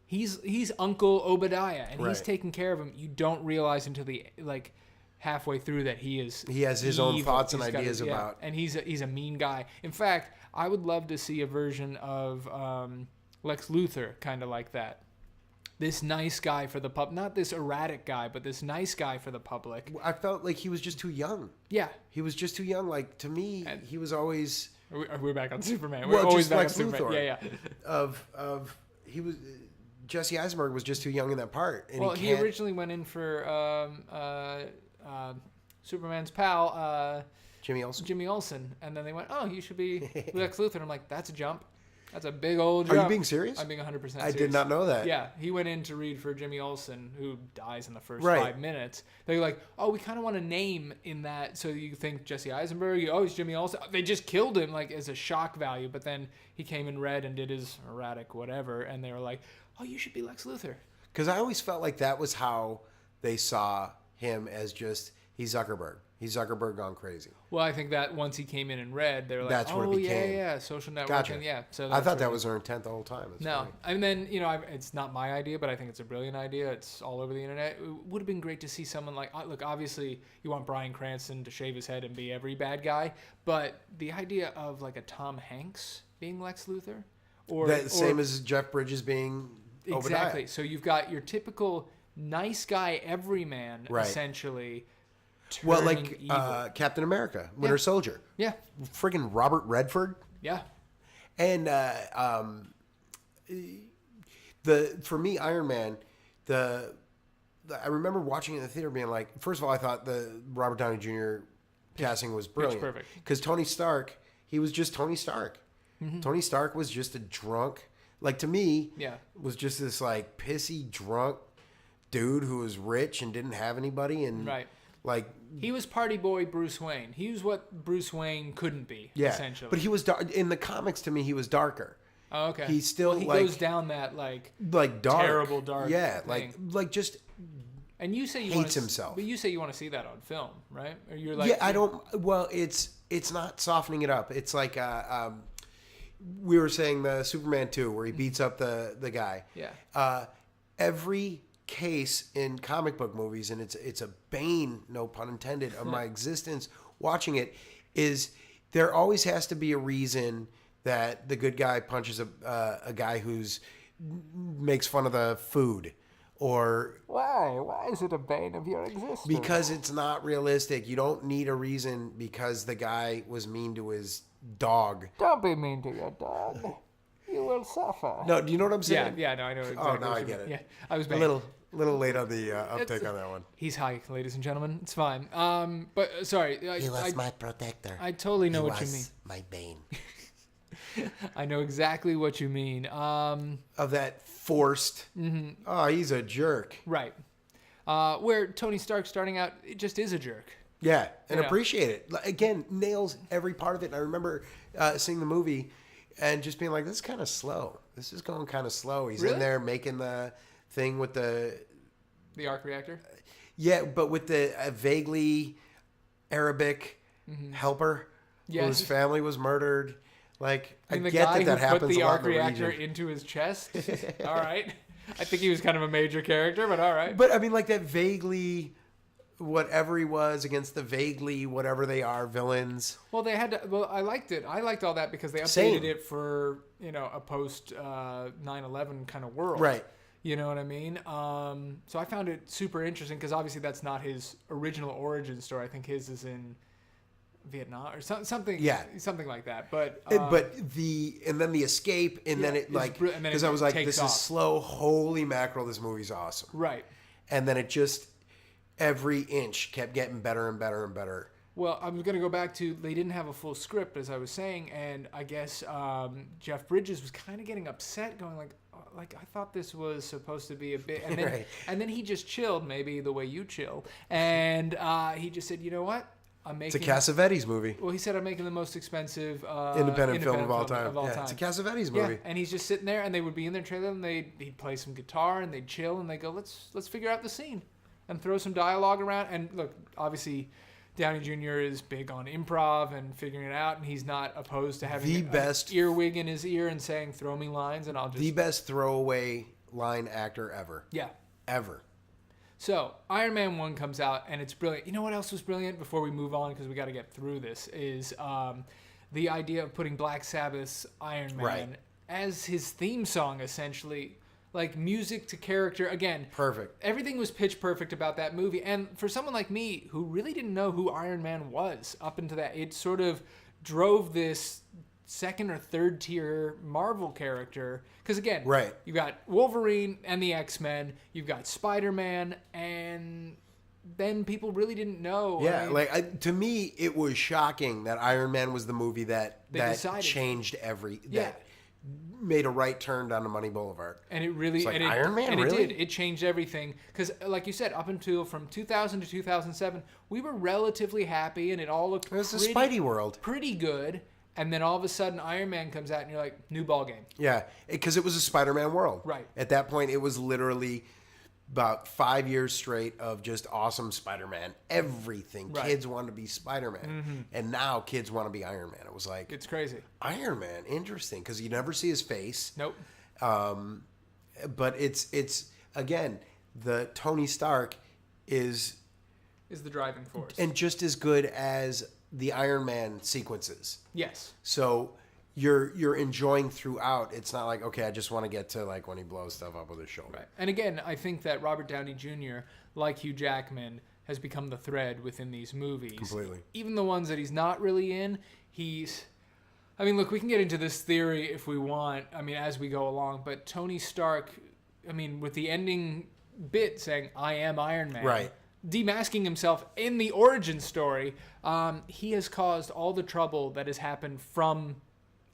He's Uncle Obadiah, and he's taking care of him. You don't realize until halfway through that he has his evil. own thoughts and ideas yeah, about. And he's a mean guy. In fact, I would love to see a version of Lex Luthor kind of like that. This nice guy for the public, not this erratic guy, but this nice guy for the public. I felt like he was just too young. Yeah. He was just too young. Like, to me, he was always... We're back on Superman. Well, we're always just back Lex on Superman. Luthor. Yeah. He was... Jesse Eisenberg was just too young in that part. And well, he originally went in for Superman's pal, Jimmy Olsen. And then they went, oh, you should be Lex Luthor. And I'm like, that's a jump. That's a big old jump. Are you being serious? I'm being 100% serious. I did not know that. Yeah, he went in to read for Jimmy Olsen, who dies in the first 5 minutes. They're like, oh, we kind of want a name in that, so you think Jesse Eisenberg, it's Jimmy Olsen. They just killed him as a shock value, but then he came in red and did his erratic whatever, and they were like, oh, you should be Lex Luthor. Because I always felt like that was how they saw him, as just, he's Zuckerberg. He's Zuckerberg gone crazy. Well, I think that once he came in red, they were like, that's what it became. yeah, social networking, gotcha. Yeah. So I thought that was their intent the whole time. No, funny. And then, it's not my idea, but I think it's a brilliant idea. It's all over the internet. It would have been great to see someone like, look, obviously you want Bryan Cranston to shave his head and be every bad guy, but the idea of like a Tom Hanks being Lex Luthor, same as Jeff Bridges being Obadiah. Exactly. So you've got your typical nice guy everyman, essentially. Well, like Captain America, Winter Soldier. Yeah. Friggin' Robert Redford. Yeah. And for me, Iron Man, I remember watching it in the theater being like, first of all, I thought the Robert Downey Jr. casting was brilliant. Perfect. Because Tony Stark, he was just Tony Stark. Mm-hmm. Tony Stark was just a drunk, like, to me, was just this like pissy drunk dude who was rich and didn't have anybody, and like, he was party boy Bruce Wayne. He was what Bruce Wayne couldn't be, essentially. But he was in the comics. To me, he was darker. Oh, okay. He still he goes down that like dark, terrible dark. Yeah, thing. like just. And you say you hates himself. But you say you want to see that on film, right? Or you're like, yeah, I don't. Well, it's not softening it up. It's like we were saying the Superman 2 where he beats up the guy. Yeah. Every case in comic book movies, and it's a bane, no pun intended, of my existence watching it, is there always has to be a reason that the good guy punches a guy who's makes fun of the food. Or why is it a bane of your existence? Because it's not realistic. You don't need a reason because the guy was mean to his dog. Don't be mean to your dog. You will suffer. No, do you know what I'm saying? Yeah, no, I know exactly. Now I get it. Yeah, I was a little late on the uptake on that one. He's high, ladies and gentlemen. It's fine. But sorry. He was my protector. I totally know what you mean. My bane. I know exactly what you mean. Of that forced. Mm-hmm. Oh, he's a jerk. Right. Where Tony Stark starting out, it just is a jerk. Yeah, and appreciate it. Again, nails every part of it. And I remember seeing the movie and just being like, this is kind of slow. This is going kind of slow. He's in there making the thing with the arc reactor? Yeah, but with the vaguely Arabic helper whose family was murdered. Like, I get that happens a lot in the region. The guy who put the arc reactor into his chest? All right. I think he was kind of a major character, but all right. But, I mean, like, that vaguely whatever he was against the vaguely whatever they are villains. Well, they had to... Well, I liked it. I liked all that because they updated it for, a post 9/11 kind of world. Right. You know what I mean? So I found it super interesting because obviously that's not his original origin story. I think his is in Vietnam or something. Yeah, something like that. But then the escape and then it like because I was like, this is slow. Holy mackerel! This movie's awesome. Right. And then it just every inch kept getting better and better and better. Well, I'm going to go back to they didn't have a full script, as I was saying, and I guess Jeff Bridges was kind of getting upset, going like I thought this was supposed to be a bit, and then right. And then he just chilled, maybe the way you chill, and he just said, you know what? It's a Cassavetes movie. Well, he said I'm making the most expensive independent film of all time. It's a Cassavetes movie. Yeah, and he's just sitting there, and they would be in their trailer, and he'd play some guitar, and they'd chill, and they go, let's figure out the scene, and throw some dialogue around. And look, obviously, Downey Jr. is big on improv and figuring it out, and he's not opposed to having an earwig in his ear and saying, "Throw me lines," and I'll just... The best throwaway line actor ever. Yeah. Ever. So, Iron Man 1 comes out, and it's brilliant. You know what else was brilliant before we move on, because we got to get through this, is the idea of putting Black Sabbath's Iron Man as his theme song, essentially. Like, music to character. Again, perfect. Everything was pitch perfect about that movie. And for someone like me, who really didn't know who Iron Man was up into that, it sort of drove this second or third tier Marvel character. Because again, you got Wolverine and the X-Men, you've got Spider-Man, and then people really didn't know. Yeah, to me, it was shocking that Iron Man was the movie that changed made a right turn down to Money Boulevard. And it really... It's like, Iron Man, really? It did. It changed everything. Because, like you said, up until from 2000 to 2007, we were relatively happy, and it all looked It was the Spidey world. Pretty good. And then all of a sudden, Iron Man comes out, and you're like, new ball game. Yeah, because it was a Spider-Man world. Right. At that point, it was literally about 5 years straight of just awesome Spider-Man. Everything. Right. Kids wanted to be Spider-Man. Mm-hmm. And now kids want to be Iron Man. It was like... It's crazy. Iron Man, interesting. Because you never see his face. Nope. But it's again, the Tony Stark is the driving force. And just as good as the Iron Man sequences. Yes. So... You're enjoying throughout. It's not like, okay, I just want to get to like when he blows stuff up with his shoulder. Right. And again, I think that Robert Downey Jr., like Hugh Jackman, has become the thread within these movies. Completely. Even the ones that he's not really in, I mean, look, we can get into this theory if we want, as we go along, but Tony Stark, with the ending bit saying, I am Iron Man. Right. Demasking himself in the origin story, he has caused all the trouble that has happened from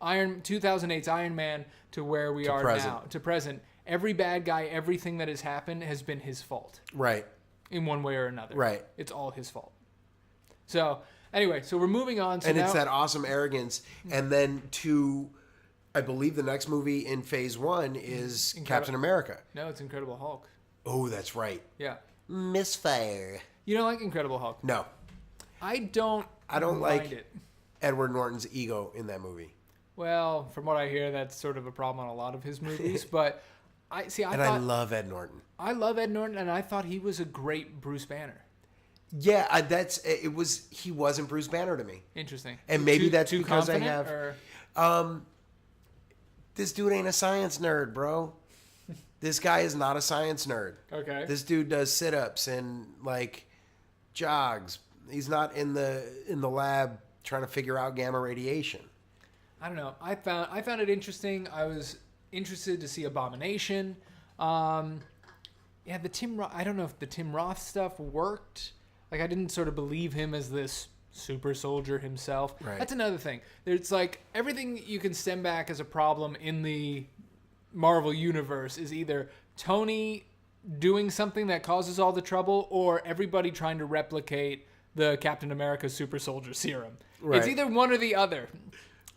2008's Iron Man to where we are now, to present. Every bad guy, everything that has happened has been his fault. Right. In one way or another. Right. It's all his fault. So, anyway, so we're moving on. And it's that awesome arrogance. And then I believe the next movie in phase 1 is Captain America. No, it's Incredible Hulk. Oh, that's right. Yeah. misfire. You don't like Incredible Hulk? No. I don't like it. Edward Norton's ego in that movie. Well, from what I hear, that's sort of a problem on a lot of his movies. But I love Ed Norton. I love Ed Norton, and I thought he was a great Bruce Banner. Yeah, he wasn't Bruce Banner to me. Interesting. And maybe that's too because I confident, have. This dude ain't a science nerd, bro. This guy is not a science nerd. Okay. This dude does sit-ups and jogs. He's not in the lab trying to figure out gamma radiation. I don't know. I found it interesting. I was interested to see Abomination. I don't know if the Tim Roth stuff worked. I didn't sort of believe him as this super soldier himself. Right. That's another thing. There's everything you can stem back as a problem in the Marvel universe is either Tony doing something that causes all the trouble or everybody trying to replicate the Captain America super soldier serum. Right. It's either one or the other.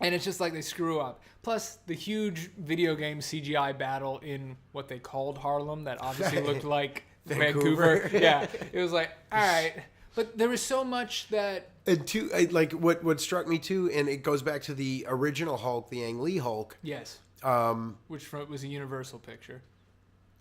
And it's just they screw up. Plus, the huge video game CGI battle in what they called Harlem that obviously looked like Vancouver. Yeah. It was all right. But there was so much that... And what struck me too, and it goes back to the original Hulk, the Ang Lee Hulk. Yes. Which was a Universal picture.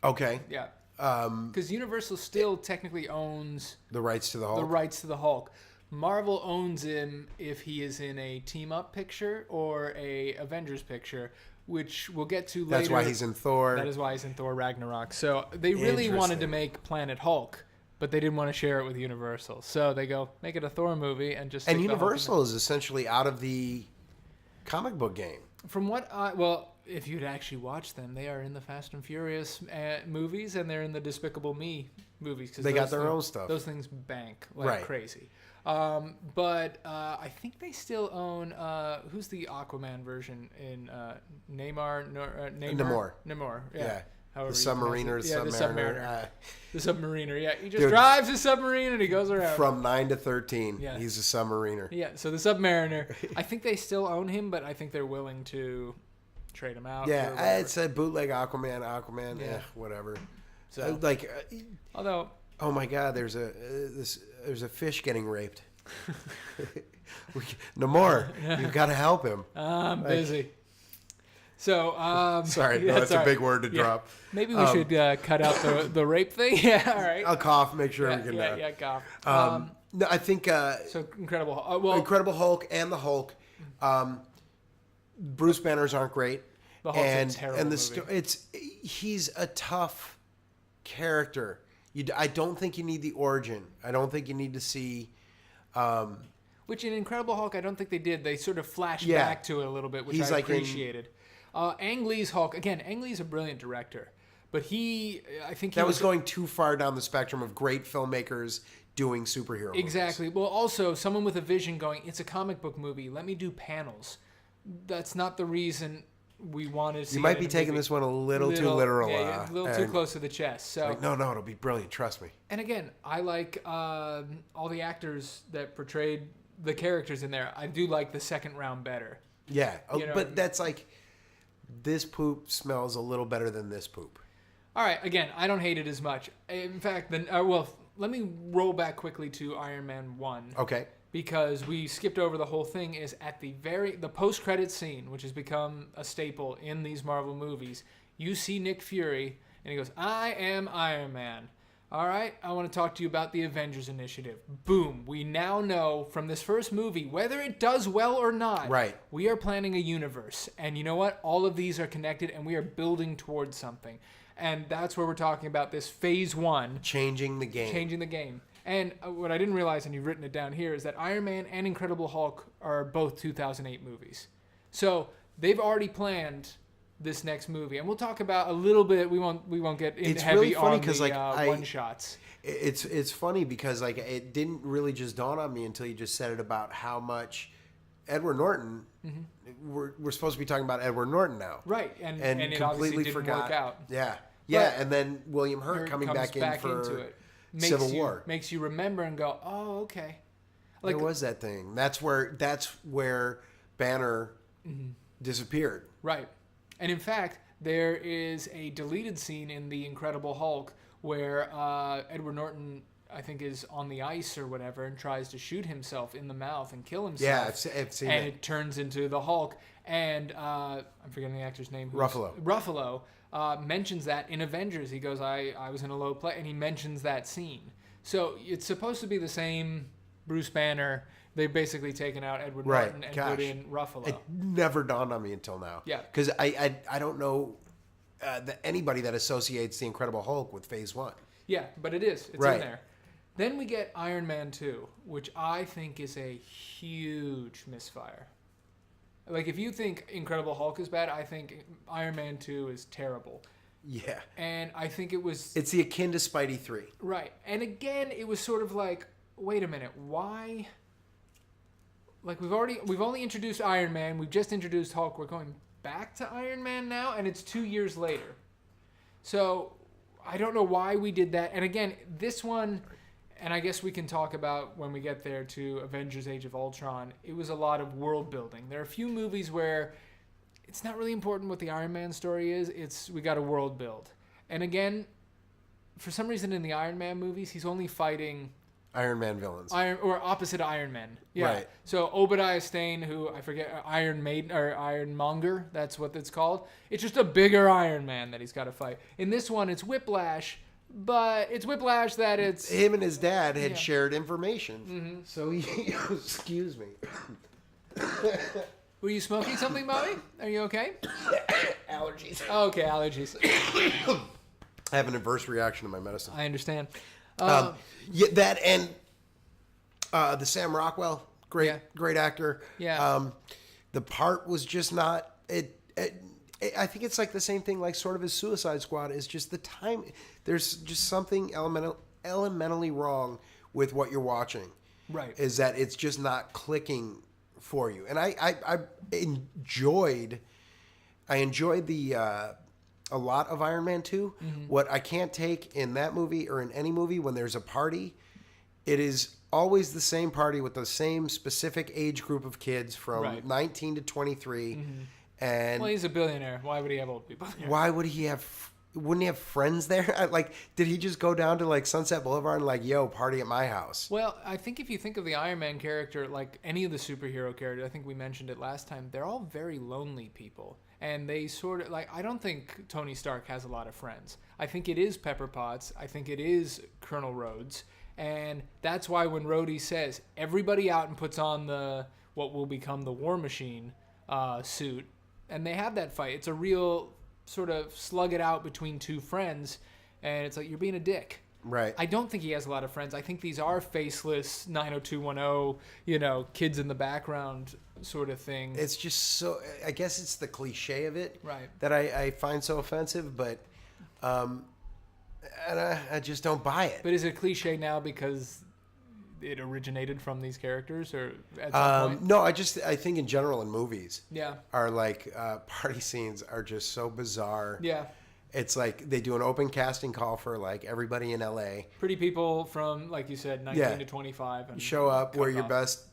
Okay. Yeah. Because Universal still technically owns... The rights to the Hulk? The rights to the Hulk. Marvel owns him if he is in a team-up picture or a Avengers picture, which we'll get to later. That's why he's in Thor. That is why he's in Thor Ragnarok. So they really wanted to make Planet Hulk, but they didn't want to share it with Universal. So they go, make it a Thor movie and just... And Universal is essentially out of the comic book game. From what if you'd actually watch them, they are in the Fast and Furious movies and they're in the Despicable Me movies. They got their own stuff. Those things bank crazy. But I think they still own who's the Aquaman version in Namor. Yeah. The Submariner. The Submariner. Yeah, he just drives a submarine and he goes around. From 9 to 13, he's a Submariner. Yeah, so the Submariner. I think they still own him, but I think they're willing to trade him out. Yeah, it's a bootleg Aquaman. Yeah, whatever. So although. Oh my God! There's a fish getting raped. Namor, you've got to help him. I'm busy. So sorry, that's a big word to drop. Maybe we should cut out the rape thing. Yeah, all right. I'll cough. Make sure we can. Yeah, cough. No, I think. So Incredible Hulk. Incredible Hulk and the Hulk. Bruce Banners aren't great. The Hulk's a terrible movie. He's a tough character. I don't think you need the origin. I don't think you need to see... which in Incredible Hulk, I don't think they did. They sort of flashed back to it a little bit, which I appreciated. Ang Lee's Hulk... Again, Ang Lee's a brilliant director. But I think he was going too far down the spectrum of great filmmakers doing superhero movies. Exactly. Well, also, someone with a vision going, it's a comic book movie. Let me do panels. That's not the reason... we wanted to see. You might be taking this one a little too literal. Yeah, a little too close to the chest. So no, it'll be brilliant. Trust me. And again, I like all the actors that portrayed the characters in there. I do like the second round better. Yeah, but that's this poop smells a little better than this poop. All right. Again, I don't hate it as much. In fact, let me roll back quickly to Iron Man 1. Okay. Because we skipped over the whole thing, is at the post-credit scene, which has become a staple in these Marvel movies, you see Nick Fury, and he goes, I am Iron Man. All right, I want to talk to you about the Avengers Initiative. Boom. We now know from this first movie, whether it does well or not, right, we are planning a universe. And you know what? All of these are connected, and we are building towards something. And that's where we're talking about this phase 1. Changing the game. And what I didn't realize, and you've written it down here, is that Iron Man and Incredible Hulk are both 2008 movies. So they've already planned this next movie, and we'll talk about a little bit. We won't get in it's heavy really funny on the one shots. It's funny because it didn't really just dawn on me until you just said it about how much Edward Norton. Mm-hmm. We're supposed to be talking about Edward Norton now, right? And it completely didn't forgot. Work out. Yeah, and then William Hurt coming back in for into it. Civil War makes you remember and go, oh, okay. There was that thing. That's where Banner disappeared. Right. And in fact, there is a deleted scene in The Incredible Hulk where Edward Norton, I think, is on the ice or whatever and tries to shoot himself in the mouth and kill himself. Yeah, I've seen and it. It turns into the Hulk. And I'm forgetting the actor's name. Ruffalo mentions that in Avengers. He goes, I was in a low place, and he mentions that scene. So it's supposed to be the same Bruce Banner. They've basically taken out Edward Norton and put in Ruffalo. It never dawned on me until now. Yeah. Because I don't know anybody that associates the Incredible Hulk with Phase 1. Yeah, but it is. It's in there. Then we get Iron Man 2, which I think is a huge misfire. Like, if you think Incredible Hulk is bad, I think Iron Man 2 is terrible. Yeah. And I think it was... It's the akin to Spidey 3. Right. And again, it was sort of like, wait a minute, why... Like, we've only introduced Iron Man, we've just introduced Hulk, we're going back to Iron Man now, and it's 2 years later. So, I don't know why we did that. And again, this one... And I guess we can talk about when we get there to Avengers Age of Ultron. It was a lot of world building. There are a few movies where it's not really important what the Iron Man story is. We got a world build. And again, for some reason in the Iron Man movies, he's only fighting Iron Man villains. Or opposite Iron Man. Yeah. Right. So Obadiah Stane, who I forget, Iron Maiden or Ironmonger, that's what it's called. It's just a bigger Iron Man that he's got to fight. In this one, it's Whiplash. But it's Whiplash that it's... Him and his dad had shared information. Mm-hmm. So he... Excuse me. Were you smoking something, Bobby? Are you okay? Allergies. Oh, okay, allergies. I have an adverse reaction to my medicine. I understand. Yeah, that and the Sam Rockwell, great actor. Yeah. The part was just not... I think it's like the same thing, like sort of as Suicide Squad, is just the time. There's just something elementally wrong with what you're watching. Right. Is that it's just not clicking for you. And I enjoyed the a lot of Iron Man 2. Mm-hmm. What I can't take in that movie or in any movie when there's a party, it is always the same party with the same specific age group of kids from 19 to 23. Mm-hmm. And well, he's a billionaire. Why would he have old people there? Why would he have... Wouldn't he have friends there? Like, did he just go down to, like, Sunset Boulevard and, like, yo, party at my house? Well, I think if you think of the Iron Man character, like any of the superhero characters, I think we mentioned it last time, they're all very lonely people. And they sort of... Like, I don't think Tony Stark has a lot of friends. I think it is Pepper Potts. I think it is Colonel Rhodes. And that's why when Rhodey says, everybody out and puts on the what will become the War Machine suit... And they have that fight. It's a real sort of slug it out between two friends. And it's like, you're being a dick. Right. I don't think he has a lot of friends. I think these are faceless 90210, kids in the background sort of thing. It's just so... I guess it's the cliche of it. Right. That I find so offensive. But and I just don't buy it. But is it cliche now because... it originated from these characters, or at some point? No, I think in general in movies, are like party scenes are just so bizarre. Yeah, it's like they do an open casting call for like everybody in LA. Pretty people from, like you said, 19 to 25, and show up, wear your best,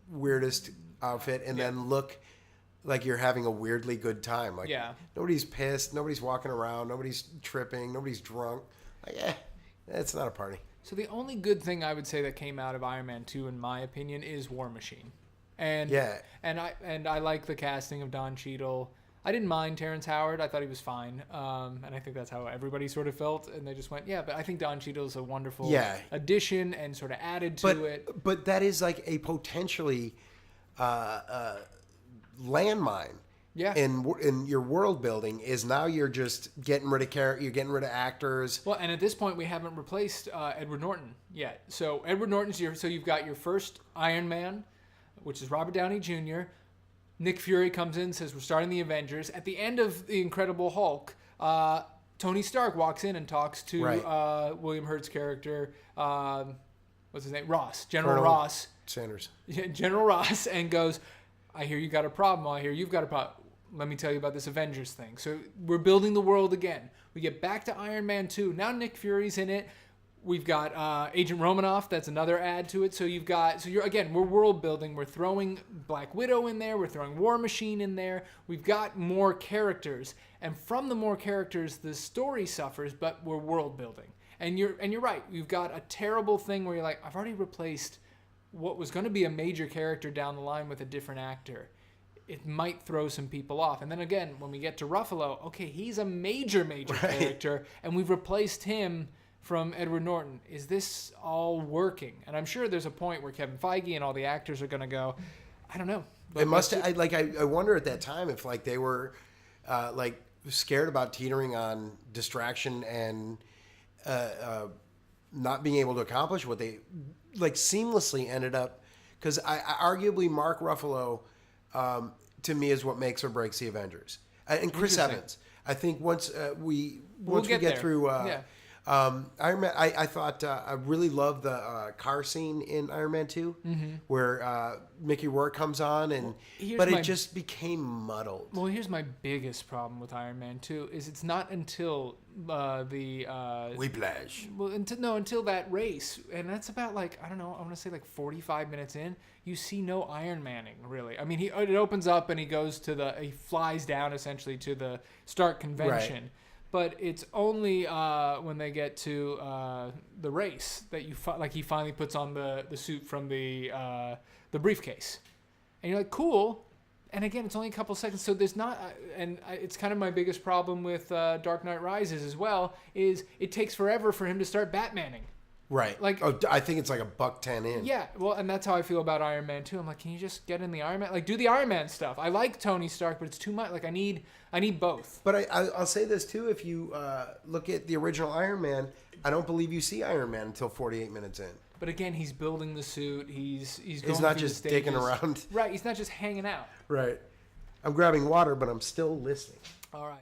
weirdest outfit, and then look like you're having a weirdly good time. Like nobody's pissed, nobody's walking around, nobody's tripping, nobody's drunk. Like, it's not a party. So the only good thing I would say that came out of Iron Man 2, in my opinion, is War Machine. And I like the casting of Don Cheadle. I didn't mind Terrence Howard. I thought he was fine. And I think that's how everybody sort of felt. And they just went, but I think Don Cheadle's a wonderful addition and sort of added to it. But that is like a potentially landmine. Yeah. In your world building is now you're just getting rid of you're getting rid of actors. Well, and at this point we haven't replaced Edward Norton yet. So Edward Norton's so you've got your first Iron Man, which is Robert Downey Jr. Nick Fury comes in, says we're starting the Avengers. At the end of the Incredible Hulk, Tony Stark walks in and talks to William Hurt's character. What's his name? Ross. General Ross. Sanders. General Ross, and goes, I hear you got a problem. I hear you've got a problem. Let me tell you about this Avengers thing. So we're building the world again. We get back to Iron Man 2. Now Nick Fury's in it. We've got Agent Romanoff. That's another add to it. So we're world building. We're throwing Black Widow in there. We're throwing War Machine in there. We've got more characters. And from the more characters, the story suffers, but we're world building. And you're right. You've got a terrible thing where you're like, I've already replaced what was going to be a major character down the line with a different actor. It might throw some people off. And then again, when we get to Ruffalo, okay, he's a major character, and we've replaced him from Edward Norton. Is this all working? And I'm sure there's a point where Kevin Feige and all the actors are going to go, I don't know. But it must. I wonder at that time if like they were like scared about teetering on distraction and not being able to accomplish what they like seamlessly ended up. Because I arguably Mark Ruffalo to me is what makes or breaks the Avengers, and Chris Evans. I think once we get through. Iron Man. I thought I really loved the car scene in Iron Man 2, where Mickey Rourke comes on, but it just became muddled. Well, here's my biggest problem with Iron Man 2 is it's not until the Whiplash. Well, until that race, and that's about like I don't know. I want to say like 45 minutes in. You see no Iron Manning really. I mean, it opens up and he flies down essentially to the Stark convention. Right. But it's only when they get to the race that he finally puts on the suit from the briefcase, and you're like, cool. And again, it's only a couple seconds, so there's not. It's kind of my biggest problem with Dark Knight Rises as well. Is it takes forever for him to start Batmaning. Right. Like, I think it's like $1.10 in. Yeah. Well, and that's how I feel about Iron Man 2. I'm like, can you just get in the Iron Man? Like, do the Iron Man stuff. I like Tony Stark, but it's too much. Like, I need both. But I'll say this too: if you look at the original Iron Man, I don't believe you see Iron Man until 48 minutes in. But again, he's building the suit. He's not just digging around. Right. He's not just hanging out. Right. I'm grabbing water, but I'm still listening. All right.